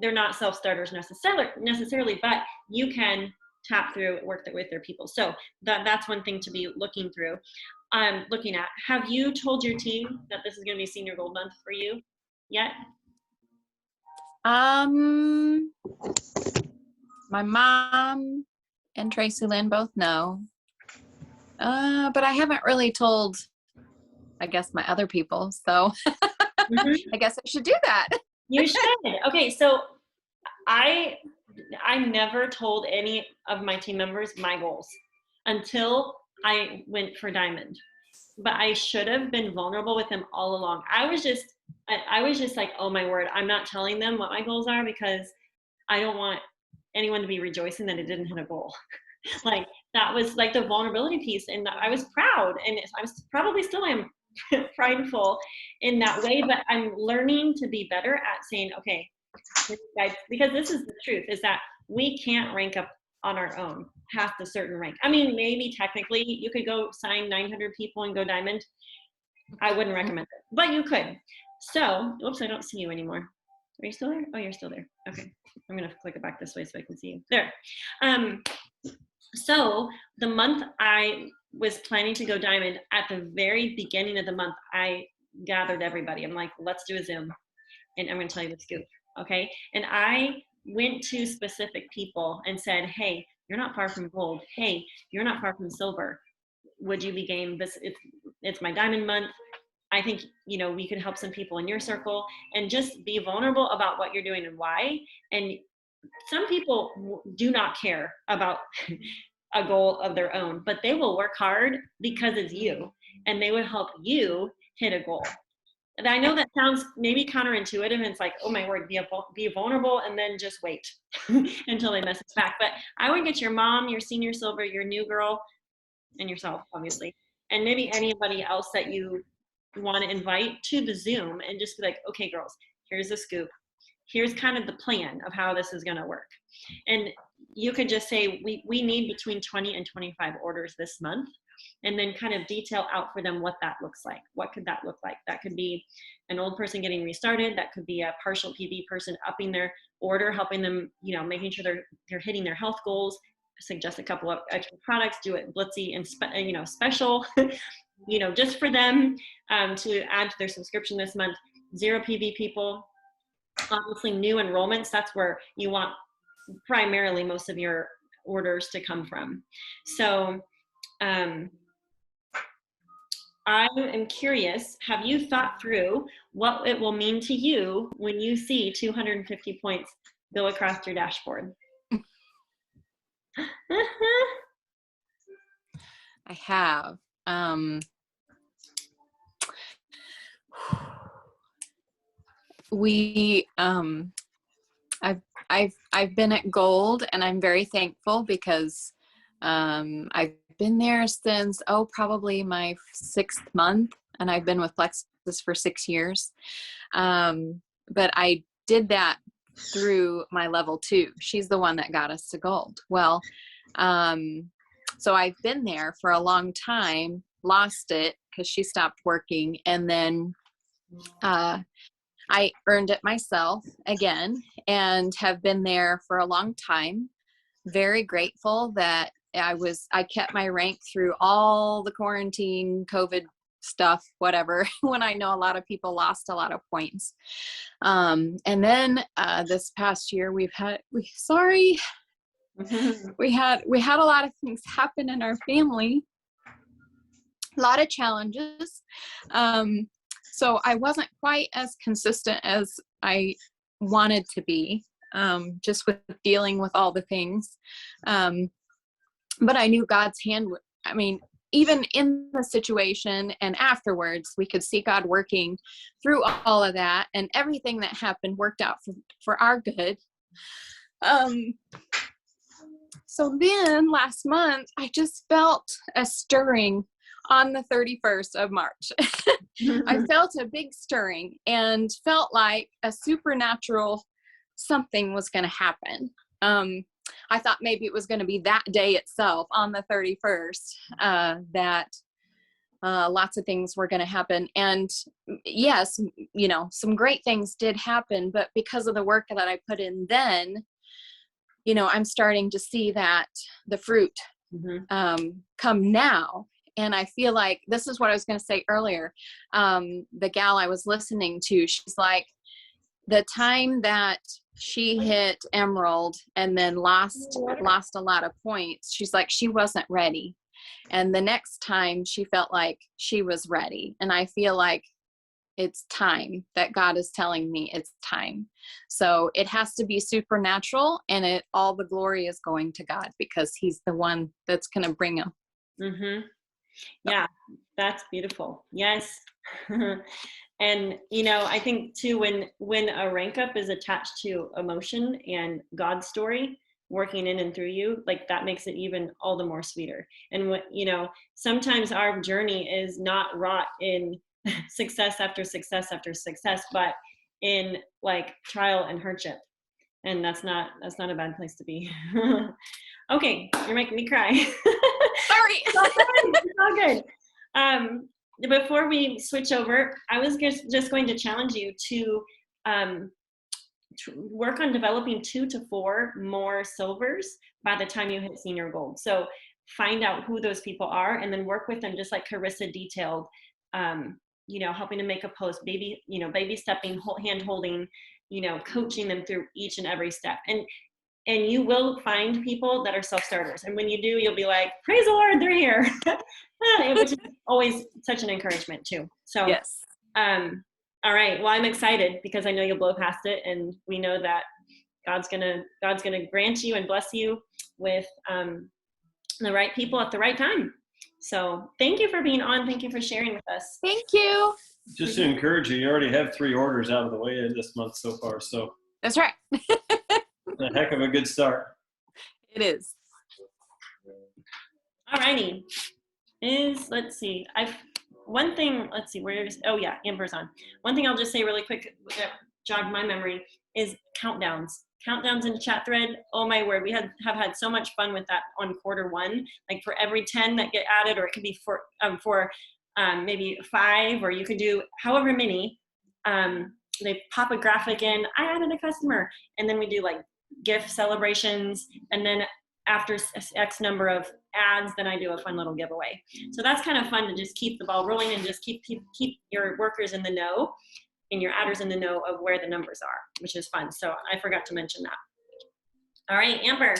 they're not self-starters necessarily, but you can tap through, work with their people. So that's one thing to be looking at. Have you told your team that this is going to be Senior Gold Month for you yet? My mom and Tracy Lynn both know. But I haven't really told, I guess, my other people. So I guess I should do that. You should. Okay, so I never told any of my team members my goals until I went for Diamond. But I should have been vulnerable with them all along. I was just like, oh my word, I'm not telling them what my goals are because I don't want anyone to be rejoicing that it didn't hit a goal. Like that was like the vulnerability piece, and I was proud, and I probably still am prideful in that way, but I'm learning to be better at saying, okay, guys, because this is the truth, is that we can't rank up on our own past a certain rank. I mean, maybe technically you could go sign 900 people and go Diamond. I wouldn't recommend it, but you could. So, oops, I don't see you anymore. Are you still there? Oh, you're still there. Okay. I'm going to click it back this way so I can see you. There. So the month I was planning to go Diamond, at the very beginning of the month, I gathered everybody. I'm like, let's do a Zoom. And I'm going to tell you the scoop. Okay. And I went to specific people and said, hey, you're not far from gold. Hey, you're not far from silver. Would you be game? It's my Diamond month. I think, we could help some people in your circle, and just be vulnerable about what you're doing and why. And some people do not care about a goal of their own, but they will work hard because it's you, and they would help you hit a goal. And I know that sounds maybe counterintuitive, and it's like, oh my word, be vulnerable and then just wait until they message back. But I would get your mom, your senior silver, your new girl, and yourself, obviously, and maybe anybody else that you want to invite to the Zoom, and just be like, okay, girls, here's the scoop. Here's kind of the plan of how this is going to work. And you could just say, we need between 20 and 25 orders this month, and then kind of detail out for them what that looks like. What could that look like? That could be an old person getting restarted. That could be a partial PV person upping their order, helping them, making sure they're hitting their health goals. Suggest a couple of extra products, do it blitzy and special, just for them to add to their subscription this month. 0 PV people, obviously new enrollments. That's where you want primarily most of your orders to come from. So I am curious, have you thought through what it will mean to you when you see 250 points go across your dashboard? I have. we I've been at gold, and I'm very thankful because I've been there since probably my 6th month, and I've been with Plexus for 6 years. But I did that through my level 2. She's the one that got us to gold. Well, so I've been there for a long time, lost it because she stopped working, and then I earned it myself again and have been there for a long time. Very grateful that I kept my rank through all the quarantine, COVID stuff, whatever, when I know a lot of people lost a lot of points. And then this past year we had a lot of things happen in our family, a lot of challenges. So I wasn't quite as consistent as I wanted to be, just with dealing with all the things. But I knew God's hand, even in the situation and afterwards, we could see God working through all of that, and everything that happened worked out for our good. So then last month, I just felt a stirring on the 31st of March. I felt a big stirring and felt like a supernatural something was going to happen. I thought maybe it was going to be that day itself on the 31st, that lots of things were going to happen. And yes, some great things did happen, but because of the work that I put in then, I'm starting to see that the fruit come now. And I feel like this is what I was going to say earlier. The gal I was listening to, she's like, the time that she hit Emerald and then lost a lot of points, she's like, she wasn't ready. And the next time she felt like she was ready. And I feel like it's time that God is telling me it's time. So it has to be supernatural, and all the glory is going to God because he's the one that's going to bring them. Mm-hmm. Yeah, that's beautiful. Yes. And, I think too, when a rank up is attached to emotion and God's story working in and through you, like that makes it even all the more sweeter. And sometimes our journey is not wrought in success after success after success, but in like trial and hardship. And that's not a bad place to be. Okay, you're making me cry. Sorry. It's all good. Before we switch over, I was just going to challenge you to work on developing 2 to 4 more silvers by the time you hit senior gold. So find out who those people are and then work with them, just like Carissa detailed, helping to make a post, baby stepping, hand holding, coaching them through each and every step. And you will find people that are self-starters. And when you do, you'll be like, praise the Lord, they're here. Which is always such an encouragement too. So, yes. All right. Well, I'm excited because I know you'll blow past it. And we know that God's gonna grant you and bless you with the right people at the right time. So thank you for being on. Thank you for sharing with us. Thank you. Just to encourage you, you already have 3 orders out of the way this month so far. So that's right. a heck of a good start. It is. All righty. Let's see, Amber's on. One thing I'll just say really quick that jogged my memory is countdowns in the chat thread. Oh my word, we have had so much fun with that on quarter 1. Like for every 10 that get added, or it could be for maybe 5, or you could do however many. They pop a graphic in, I added a customer, and then we do like gift celebrations, and then after X number of ads, then I do a fun little giveaway. So that's kind of fun to just keep the ball rolling and just keep your workers in the know and your adders in the know of where the numbers are, which is fun. So I forgot to mention that. All right, Amber.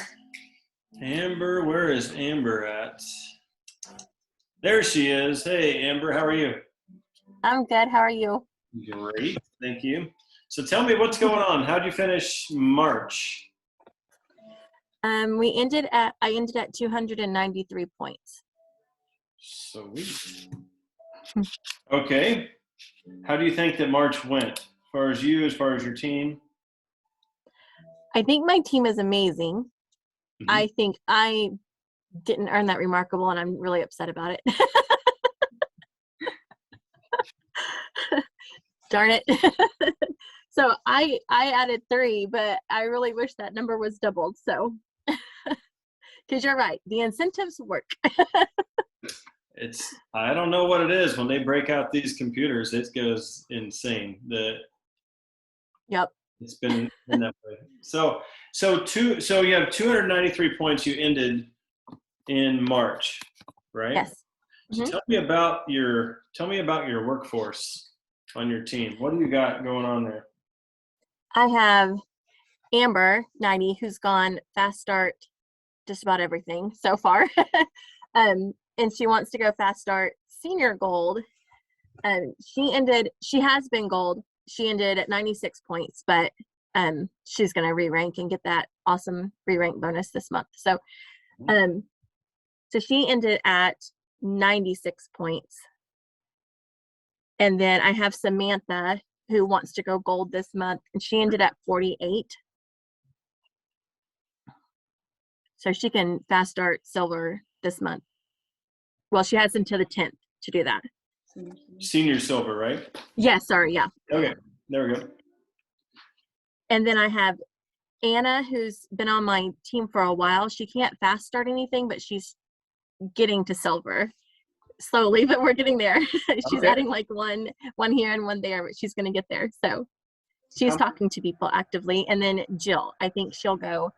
Amber, where is Amber at? There she is. Hey, Amber, how are you? I'm good. How are you? Great, thank you. So tell me what's going on. How'd you finish March? I ended at 293 points. Sweet. Okay. How do you think that March went far as you, as far as your team? I think my team is amazing. Mhm. I think I didn't earn that remarkable, and I'm really upset about it. Darn it. So I added 3, but I really wish that number was doubled. So, because you're right, the incentives work. I don't know what it is when they break out these computers. It goes insane. Yep. It's been that way. So you have 293 points. You ended in March, right? Yes. So Mhm. tell me about your workforce on your team. What do you got going on there? I have Amber 90, who's gone fast start just about everything so far. And she wants to go fast start senior gold. She has been gold. She ended at 96 points, but she's going to re-rank and get that awesome re-rank bonus this month. So she ended at 96 points. And then I have Samantha, who wants to go gold this month, and she ended at 48. So she can fast start silver this month. Well, she has until the 10th to do that. Senior silver, right? Yeah, sorry, yeah. Okay, there we go. And then I have Anna, who's been on my team for a while. She can't fast start anything, but she's getting to silver slowly, but we're getting there. She's Okay. adding like one here and one there, but she's going to get there. So she's talking to people actively. And then Jill, I think she'll go.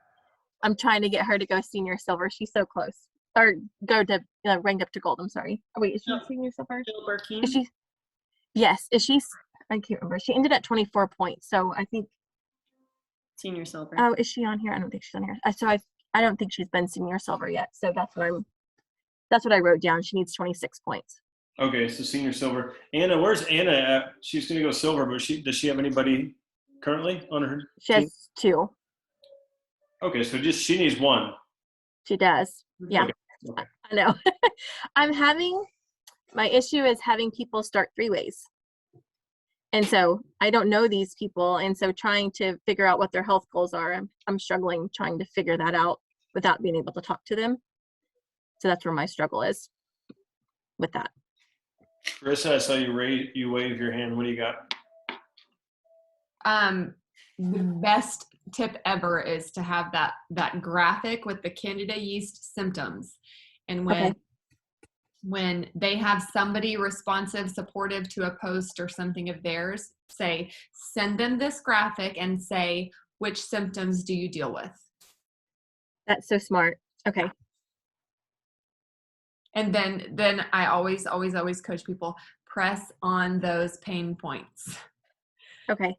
I'm trying to get her to go senior silver. She's so close. Or go to rank up to gold. I'm sorry. Oh, wait, is she senior silver? Jill Burkeen. Is she? Yes. Is she? I can't remember. She ended at 24 points. So I think. Senior silver. Oh, is she on here? I don't think she's on here. So I don't think she's been senior silver yet. So that's what I wrote down. She needs 26 points. Okay, so senior silver. Anna, where's Anna at? She's going to go silver, but does she have anybody currently on her She team? has 2. Okay, so she needs 1. She does. Yeah. Okay. I know. My issue is having people start 3-ways. And so I don't know these people. And so trying to figure out what their health goals are, I'm struggling trying to figure that out without being able to talk to them. So that's where my struggle is with that. Carissa, I saw you wave your hand. What do you got? The best tip ever is to have that graphic with the Candida yeast symptoms. And when they have somebody responsive, supportive to a post or something of theirs, send them this graphic and say, which symptoms do you deal with? That's so smart. Okay. And then I always coach people, press on those pain points. Okay.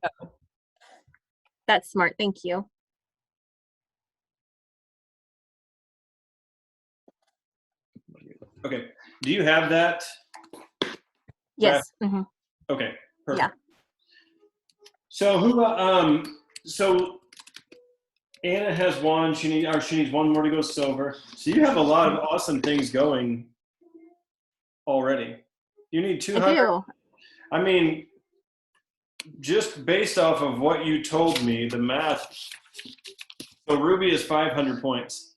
That's smart. Thank you. Okay. Do you have that? Yes. Mm-hmm. Okay. Perfect. Yeah. So so Anna has 1. She needs 1 more to go silver. So you have a lot of awesome things going already. You need 200. I do. I mean, just based off of what you told me, the math. So Ruby is 500 points.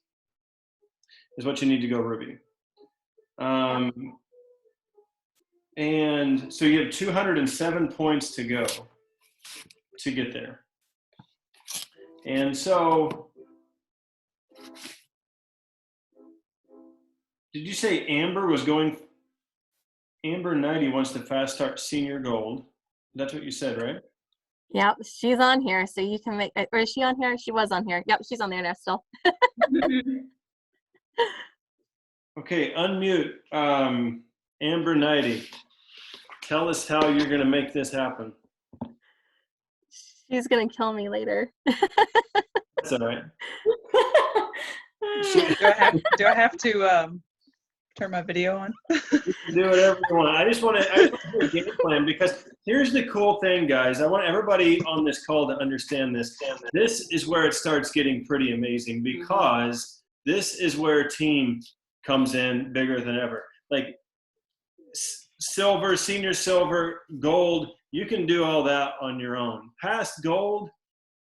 Is what you need to go Ruby. And so you have 207 points to go to get there. And so, did you say Amber 90 wants to fast start senior gold? That's what you said, right? Yep, she's on here, so you can make. Or is she on here? She was on here. Yep, she's on there now still. Okay, unmute Amber 90. Tell us how you're going to make this happen. She's gonna kill me later. That's all right. Do I have to turn my video on? You can do whatever you want. I just want to do a game plan, because here's the cool thing, guys. I want everybody on this call to understand this. This is where it starts getting pretty amazing, because this is where team comes in bigger than ever. Like silver, senior silver, gold, you can do all that on your own. Past gold,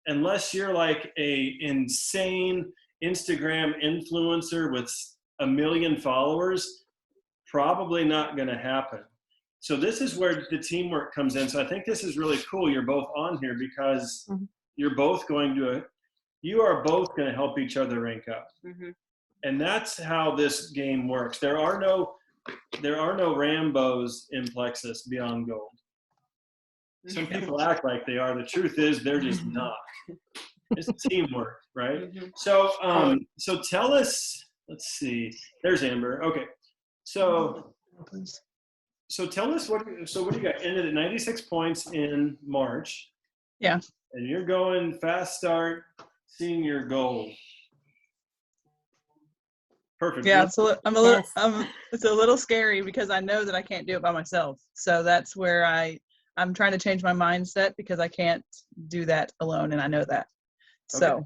unless you're like a insane Instagram influencer with 1 million followers, probably not going to happen. So this is where the teamwork comes in. So I think this is really cool. You're both on here because you're both you are both going to help each other rank up. And that's how this game works. There are no Rambos in Plexus beyond gold. Some people act like they are. The truth is they're just not. It's teamwork, right? So so tell us, let's see. There's Amber. Okay. So tell us what do you got? Ended at 96 points in March. Yeah. And you're going fast start, senior gold. Perfect. Yeah, it's a little scary because I know that I can't do it by myself. So that's where I'm trying to change my mindset because I can't do that alone, and I know that. So, Okay.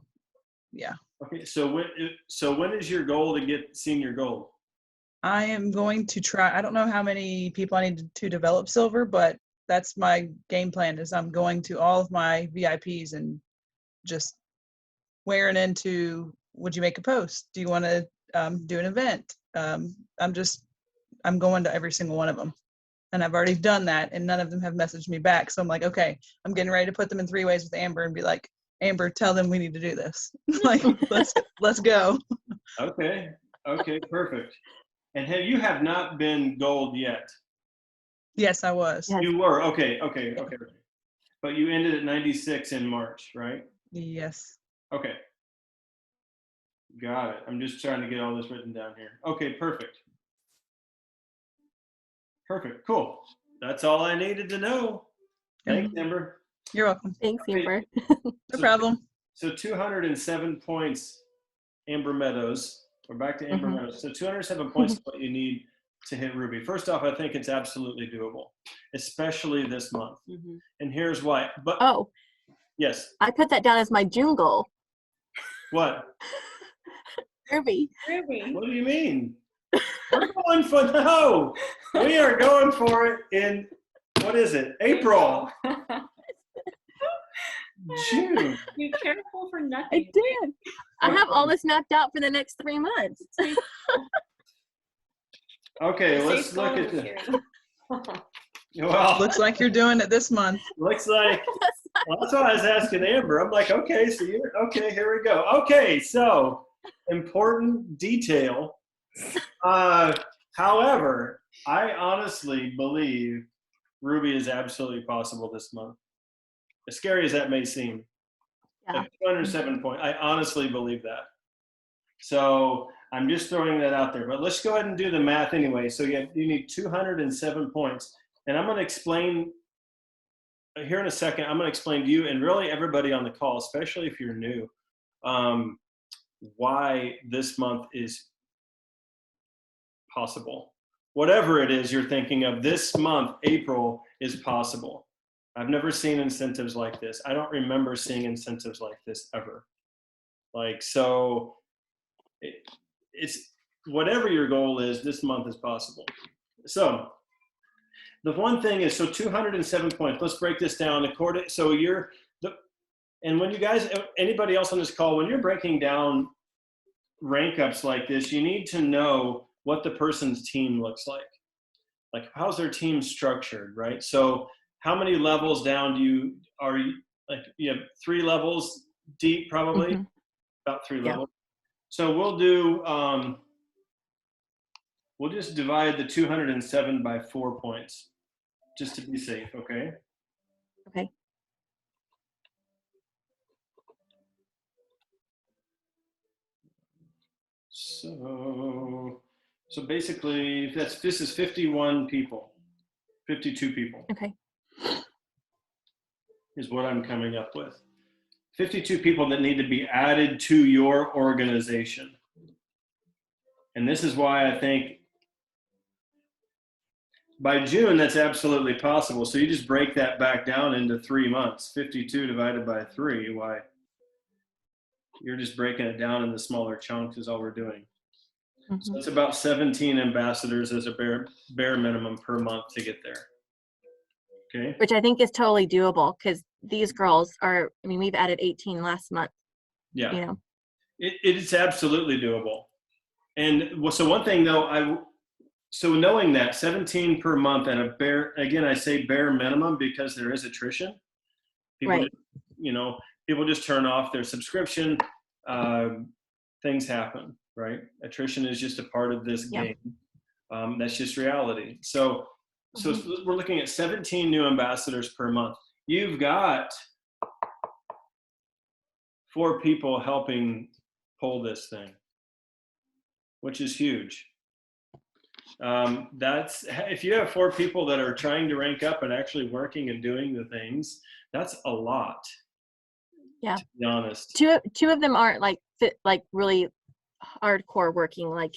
Yeah. Okay, so when is your goal to get senior gold? I am going to try. I don't know how many people I need to develop silver, but that's my game plan. Is I'm going to all of my VIPs and just wearing into. Would you make a post? Do you want to do an event? I'm going to every single one of them. And I've already done that, and none of them have messaged me back. So I'm like, okay, I'm getting ready to put them in 3 ways with Amber and be like, Amber, tell them we need to do this. Like, let's go. Okay, perfect. And you have not been gold yet? Yes, I was. Yes. You were, okay. But you ended at 96 in March, right? Yes. Okay. Got it. I'm just trying to get all this written down here. Okay, perfect. Perfect, cool. That's all I needed to know. Thanks, Amber. You're welcome. Thanks, Amber. No problem. So 207 points, Amber Meadows. We're back to Amber Meadows. So 207 points is what you need to hit Ruby. First off, I think it's absolutely doable, especially this month. And here's why. But yes. I put that down as my June goal. What? Ruby. What do you mean? We're going for we are going for it in, what is it? April. June. Be careful for nothing. I did. I have all this mapped out for the next 3 months. Okay, let's look at this. Well, Looks like you're doing it this month. Looks like, well, that's why I was asking Amber. I'm like, okay, so here we go. Okay, so important detail. However, I honestly believe Ruby is absolutely possible this month. As scary as that may seem. Yeah. At 207 points, I honestly believe that. So I'm just throwing that out there. But let's go ahead and do the math anyway. So you need 207 points. And I'm going to explain here in a second. I'm going to explain to you and really everybody on the call, especially if you're new, why this month is possible. Whatever it is you're thinking of, this month, April, is possible. I've never seen incentives like this. I don't remember seeing incentives like this ever. Like, so it's whatever your goal is, this month is possible. So the one thing is, so 207 points. Let's break this down. And when you guys, anybody else on this call, when you're breaking down rank ups like this, you need to know what the person's team looks like. Like, how's their team structured, right? So how many levels down you have 3 levels deep, probably? About 3 levels. So we'll do, we'll just divide the 207 by 4 points, just to be safe, okay? Okay. So basically, this is 51 people, 52 people. Okay. Is what I'm coming up with. 52 people that need to be added to your organization. And this is why I think by June, that's absolutely possible. So you just break that back down into 3 months. 52 divided by 3, why? You're just breaking it down into smaller chunks is all we're doing. So it's about 17 ambassadors as a bare minimum per month to get there. Okay. which I think is totally doable because these girls are, I mean, we've added 18 last month, Yeah. you know. It's absolutely doable. And so one thing though, so knowing that 17 per month and again, I say bare minimum because there is attrition. People, Right. people just turn off their subscription. Things happen, right? Attrition is just a part of this game. That's just reality. So we're looking at 17 new ambassadors per month. You've got 4 people helping pull this thing, which is huge. That's if you have 4 people that are trying to rank up and actually working and doing the things, that's a lot. Yeah. To be honest. Two of them aren't like really hardcore working like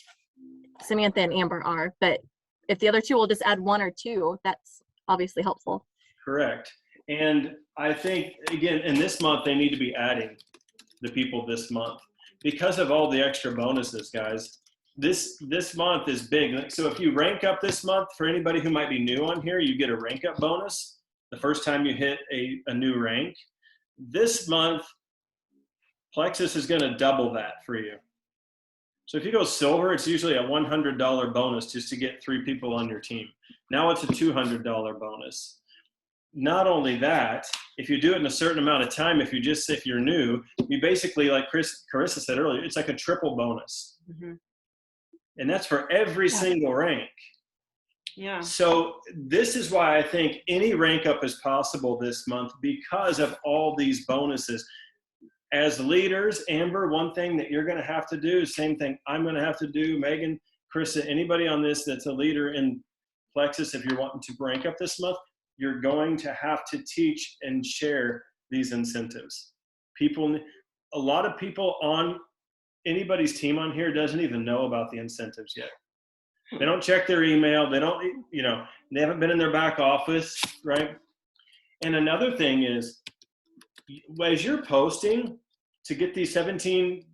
Samantha and Amber are, but if the other 2 will just add 1 or 2, that's obviously helpful. Correct. And I think again, in this month, they need to be adding the people this month because of all the extra bonuses, guys. This month is big. So if you rank up this month, for anybody who might be new on here, you get a rank up bonus the first time you hit a new rank. This month, Plexus is going to double that for you. So if you go silver, it's usually a $100 bonus just to get 3 people on your team. Now it's a $200 bonus. Not only that, if you do it in a certain amount of time, if you're new, you basically, like Carissa said earlier, it's like a triple bonus. Mm-hmm. And that's for every single rank. Yeah. So this is why I think any rank up is possible this month because of all these bonuses. As leaders, Amber, one thing that you're going to have to do, same thing I'm going to have to do, Megan, Carissa, anybody on this that's a leader in Plexus, if you're wanting to rank up this month, you're going to have to teach and share these incentives. A lot of people on anybody's team on here doesn't even know about the incentives yet. They don't check their email. They don't, they haven't been in their back office, right? And another thing is, as you're posting to get these 17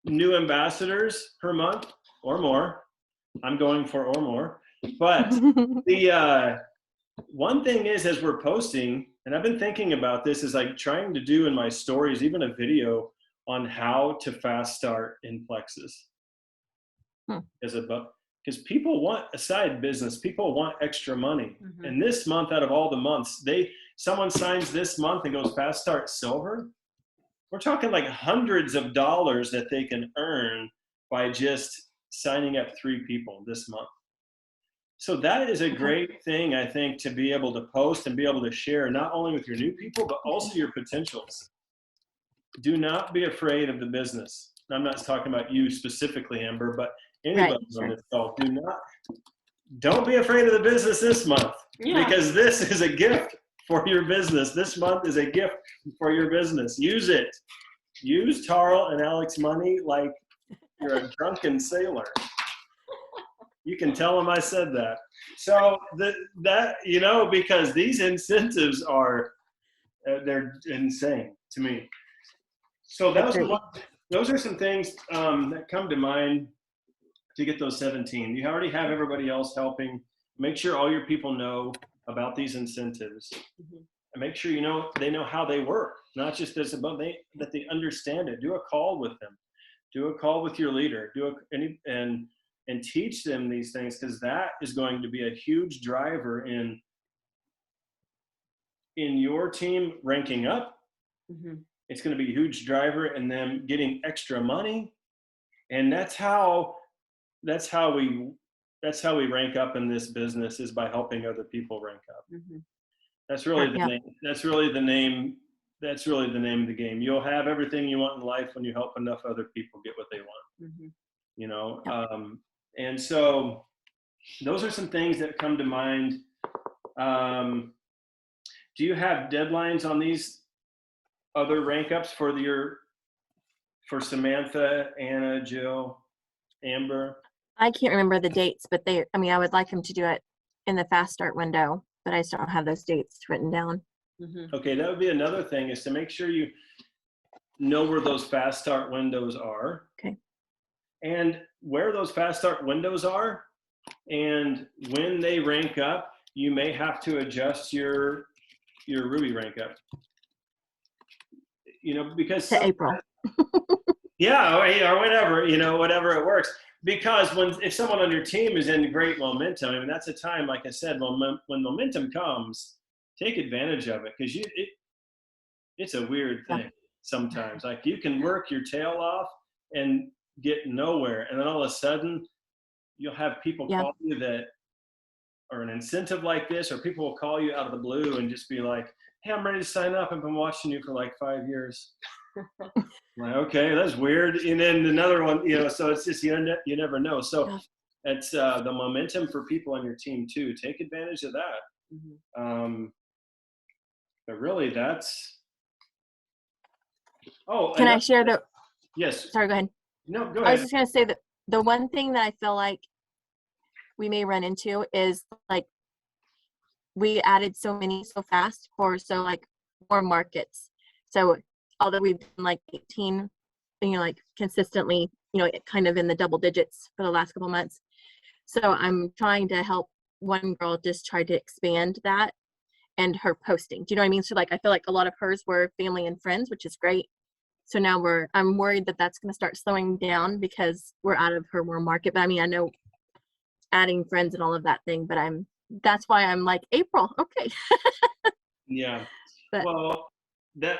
new ambassadors per month or more, I'm going for or more, but the one thing is, as we're posting, and I've been thinking about this, is like trying to do in my stories, even a video on how to fast start in Plexus. Because people want a side business, people want extra money. Mm-hmm. And this month, out of all the months, someone signs this month and goes fast start silver. We're talking like hundreds of dollars that they can earn by just signing up 3 people this month. So that is a great thing, I think, to be able to post and be able to share, not only with your new people, but also your potentials. Do not be afraid of the business. I'm not talking about you specifically, Amber, but anybody on this call, don't be afraid of the business this month, because this is a gift for your business. This month is a gift for your business. Use it. Use Tarl and Alex money like you're a drunken sailor. You can tell them I said that. So because these incentives they're insane to me. So those are some things that come to mind to get those 17. You already have everybody else helping. Make sure all your people know about these incentives. Mm-hmm. And make sure they know how they work, not just that they understand it. Do a call with them. Do a call with your leader. And teach them these things, because that is going to be a huge driver in your team ranking up. Mm-hmm. It's going to be a huge driver in them getting extra money, and that's how we rank up in this business, is by helping other people rank up. Mm-hmm. That's really the name. That's really the name. That's really the name of the game. You'll have everything you want in life when you help enough other people get what they want. Mm-hmm. And so those are some things that come to mind. Do you have deadlines on these other rank ups for Samantha, Anna, Jill, Amber? I can't remember the dates, but I would like them to do it in the fast start window, but I just don't have those dates written down. Mm-hmm. Okay, that would be another thing, is to make sure you know where those fast start windows are. Okay. And where those fast start windows are and when they rank up, you may have to adjust your Ruby rank up. Because To April. yeah, or whatever, whatever it works. Because if someone on your team is in great momentum, I mean, that's a time, like I said, when momentum comes, take advantage of it, because it's a weird thing sometimes. Like, you can work your tail off and get nowhere, and then all of a sudden you'll have people call you that are an incentive like this, or people will call you out of the blue and just be like, hey, I'm ready to sign up. I've been watching you for like 5 years. Like, okay, that's weird. And then another one, so it's just, you never know. So it's the momentum for people on your team too. Take advantage of that. But really that's, Can I share the, yes. sorry, go ahead. No, go I was ahead. just going to say that the one thing that I feel like we may run into is like, we added so many so fast for more markets. So although we've done like 18, like consistently, kind of in the double digits for the last couple months. So I'm trying to help one girl just try to expand that and her posting. Do you know what I mean? So like, I feel like a lot of hers were family and friends, which is great. So now I'm worried that that's going to start slowing down because we're out of her warm market. But I mean, I know adding friends and all of that thing, but that's why I'm like, April, okay. Yeah. But, well, that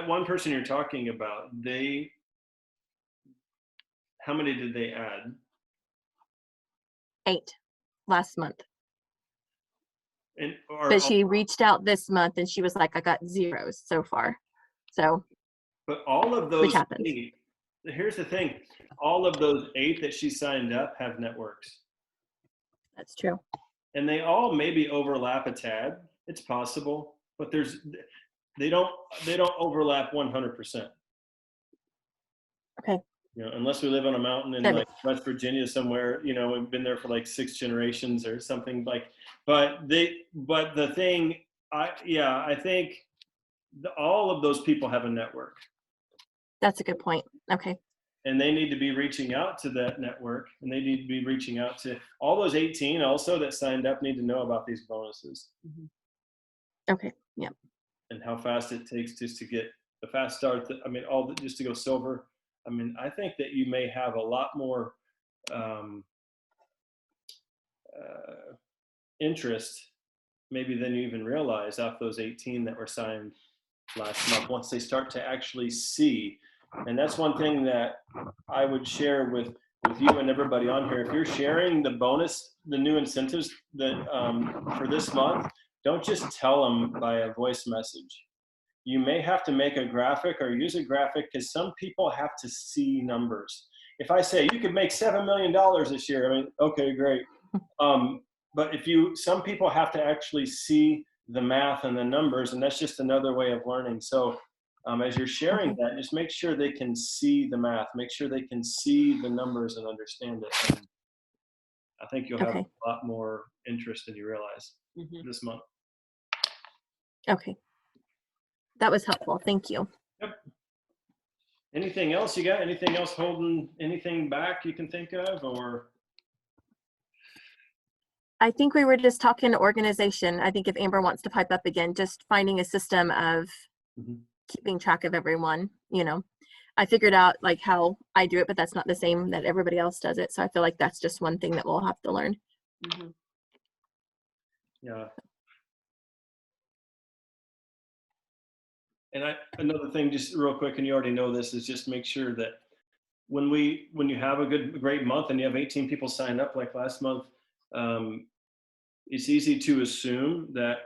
one person you're talking about, how many did they add? 8 last month. But she reached out this month and she was like, I got 0 so far. So, but all of those which happens. 8, here's the thing, all of those 8 that she signed up have networks. That's true. And they all maybe overlap a tad. It's possible, but they don't overlap 100%. Okay. Unless we live on a mountain in like West Virginia somewhere, we've been there for like 6 generations or something like, but the thing, I think all of those people have a network. That's a good point. Okay. And they need to be reaching out to that network, and they need to be reaching out to all those 18 also that signed up need to know about these bonuses. Okay. Yeah. And how fast it takes just to get the fast start. Just to go silver. I mean, I think that you may have a lot more interest maybe than you even realize off those 18 that were signed last month once they start to actually see. And that's one thing that I would share with you and everybody on here. If you're sharing the bonus, the new incentives that for this month, don't just tell them by a voice message. You may have to make a graphic or use a graphic, because some people have to see numbers. If I say you could make $7 million this year, I mean, okay, great. But some people have to actually see the math and the numbers, and that's just another way of learning. So as you're sharing that, just make sure they can see the math, make sure they can see the numbers and understand it. And I think you'll have a lot more interest than you realize this month. Okay. That was helpful. Thank you. Yep. Anything else you got? Anything else holding anything back you can think of, or? I think we were just talking organization. I think if Amber wants to pipe up again, just finding a system of keeping track of everyone, I figured out like how I do it, but that's not the same that everybody else does it. So I feel like that's just one thing that we'll have to learn. Yeah. And another thing, just real quick, and you already know this, is just make sure that when you have a great month and you have 18 people sign up like last month, it's easy to assume that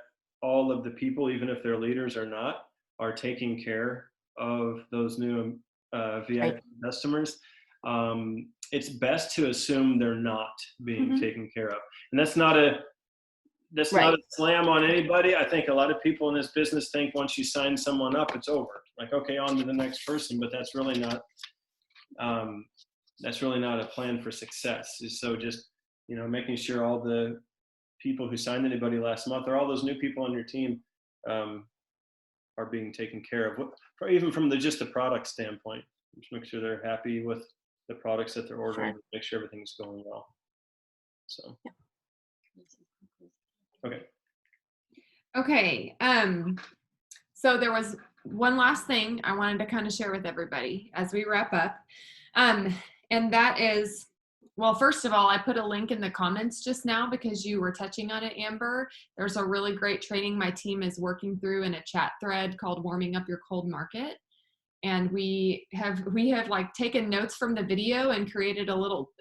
all of the people, even if they're leaders or not, are taking care of those new VIP customers. It's best to assume they're not being taken care of. And that's not a slam on anybody. I think a lot of people in this business think once you sign someone up, it's over. Like, okay, on to the next person, but that's really not a plan for success. So just, making sure all the people who signed anybody last month, or all those new people on your team, are being taken care of, even from just the product standpoint. Just make sure they're happy with the products that they're ordering, make sure everything's going well. So, okay. Okay. So there was one last thing I wanted to kind of share with everybody as we wrap up. And that is, well, first of all, I put a link in the comments just now because you were touching on it, Amber. There's a really great training my team is working through in a chat thread called Warming Up Your Cold Market. And we have like taken notes from the video and created a little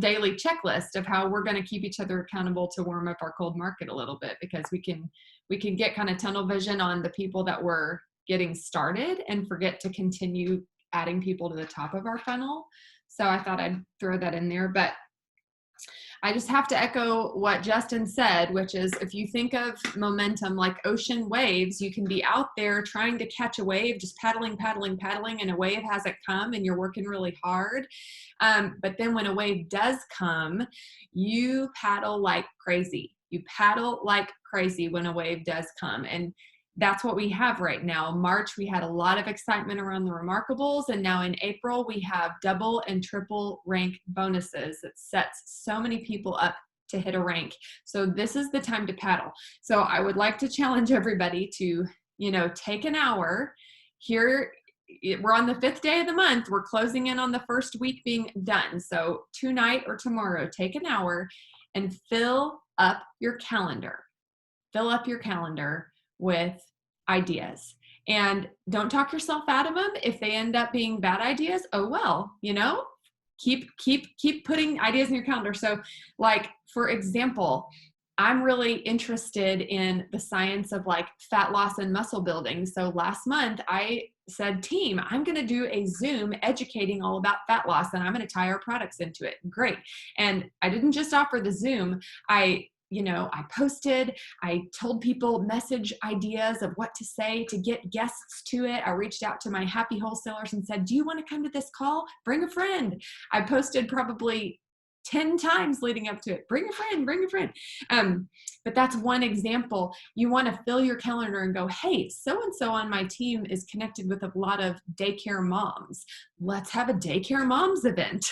daily checklist of how we're going to keep each other accountable to warm up our cold market a little bit, because we can get kind of tunnel vision on the people that we're getting started and forget to continue adding people to the top of our funnel. So I thought I'd throw that in there. But I just have to echo what Justin said, which is, if you think of momentum like ocean waves, you can be out there trying to catch a wave, just paddling, and a wave hasn't come and you're working really hard. But then when a wave does come, you paddle like crazy. You paddle like crazy when a wave does come. And that's what we have right now. March, we had a lot of excitement around the Remarkables, and now in April, we have double and triple rank bonuses that sets so many people up to hit a rank. So this is the time to paddle. So I would like to challenge everybody to, take an hour. Here, we're on the 5th day of the month. We're closing in on the first week being done. So tonight or tomorrow, take an hour and fill up your calendar. Fill up your calendar with ideas, and don't talk yourself out of them. If they end up being bad ideas, oh well, keep putting ideas in your calendar. So like, for example, I'm really interested in the science of like fat loss and muscle building. So last month I said, team, I'm going to do a Zoom educating all about fat loss, and I'm going to tie our products into it. Great. And I didn't just offer the Zoom. I posted, I told people message ideas of what to say to get guests to it. I reached out to my happy wholesalers and said, do you want to come to this call? Bring a friend. I posted probably 10 times leading up to it. Bring a friend. But that's one example. You want to fill your calendar and go, hey, so-and-so on my team is connected with a lot of daycare moms. Let's have a daycare moms event.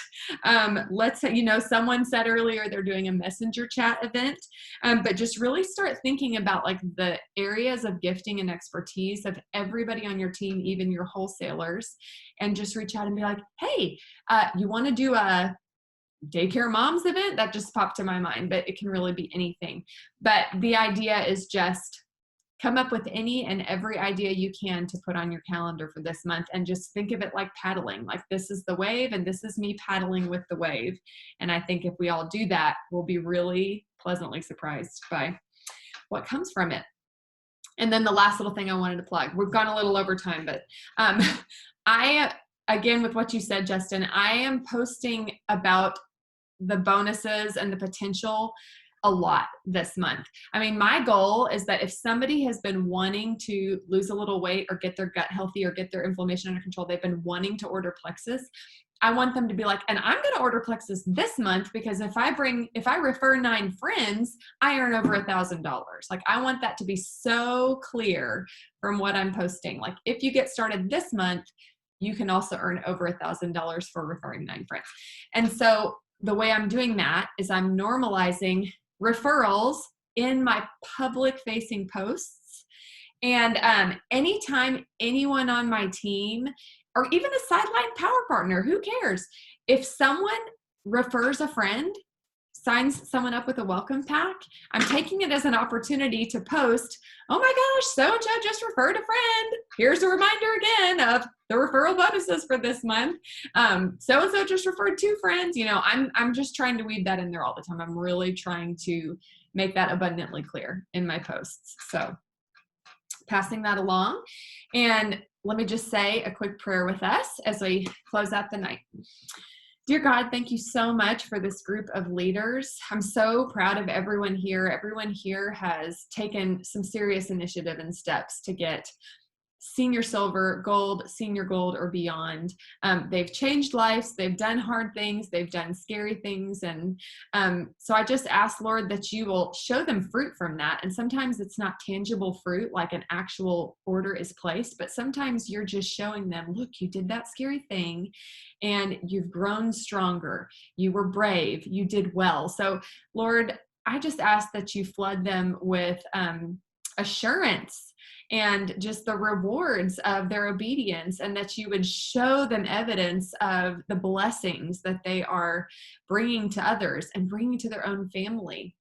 Someone said earlier they're doing a messenger chat event, but just really start thinking about like the areas of gifting and expertise of everybody on your team, even your wholesalers, and just reach out and be like, hey, you want to do a daycare moms event? That just popped to my mind, but it can really be anything. But the idea is just come up with any and every idea you can to put on your calendar for this month, and just think of it like paddling. Like, this is the wave and this is me paddling with the wave. And I think if we all do that, we'll be really pleasantly surprised by what comes from it. And then the last little thing I wanted to plug, we've gone a little over time, but again, with what you said, Justin, I am posting about the bonuses and the potential a lot this month. I mean, my goal is that if somebody has been wanting to lose a little weight or get their gut healthy or get their inflammation under control, they've been wanting to order Plexus, I want them to be like, and I'm going to order Plexus this month because if I refer 9 friends, I earn over $1,000. Like, I want that to be so clear from what I'm posting. Like, if you get started this month, you can also earn over $1,000 for referring 9 friends. And so the way I'm doing that is I'm normalizing referrals in my public facing posts. And anytime anyone on my team, or even a sideline power partner, who cares? If someone refers a friend, signs someone up with a welcome pack, I'm taking it as an opportunity to post, oh my gosh, so-and-so just referred a friend. Here's a reminder again of the referral bonuses for this month. So-and-so just referred 2 friends. I'm just trying to weave that in there all the time. I'm really trying to make that abundantly clear in my posts. So passing that along. And let me just say a quick prayer with us as we close out the night. Dear God, thank you so much for this group of leaders. I'm so proud of everyone here. Everyone here has taken some serious initiative and steps to get senior silver, gold, senior gold, or beyond. They've changed lives. They've done hard things. They've done scary things. And so I just ask, Lord, that you will show them fruit from that. And sometimes it's not tangible fruit, like an actual order is placed, but sometimes you're just showing them, look, you did that scary thing and you've grown stronger. You were brave. You did well. So Lord, I just ask that you flood them with assurance and just the rewards of their obedience, and that you would show them evidence of the blessings that they are bringing to others and bringing to their own family,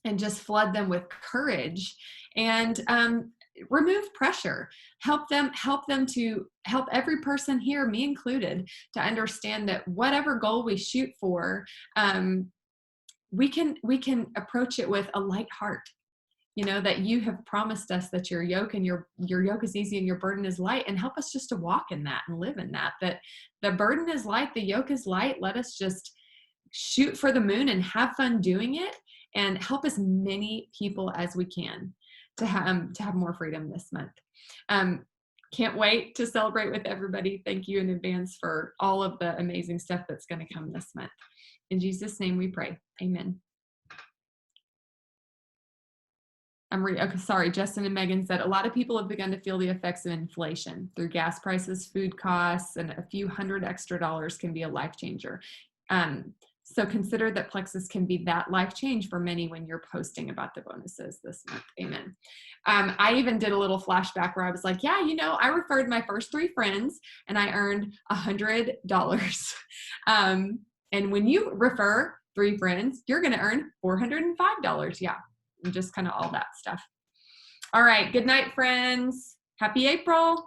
and just flood them with courage and remove pressure. Help them to help every person here, me included, to understand that whatever goal we shoot for, we can approach it with a light heart. You know, that you have promised us that your yoke is easy and your burden is light, and help us just to walk in that and live in that the burden is light, the yoke is light. Let us just shoot for the moon and have fun doing it, and help as many people as we can to have more freedom this month. Can't wait to celebrate with everybody. Thank you in advance for all of the amazing stuff that's going to come this month. In Jesus' name we pray. Amen. Okay, sorry, Justin and Megan said, a lot of people have begun to feel the effects of inflation through gas prices, food costs, and a few $100 extra can be a life changer. So consider that Plexus can be that life change for many when you're posting about the bonuses this month. Amen. I even did a little flashback where I was like, yeah, I referred my first 3 friends and I earned $100. And when you refer 3 friends, you're going to earn $405. Yeah. And just kind of all that stuff. All right. Good night, friends. Happy April.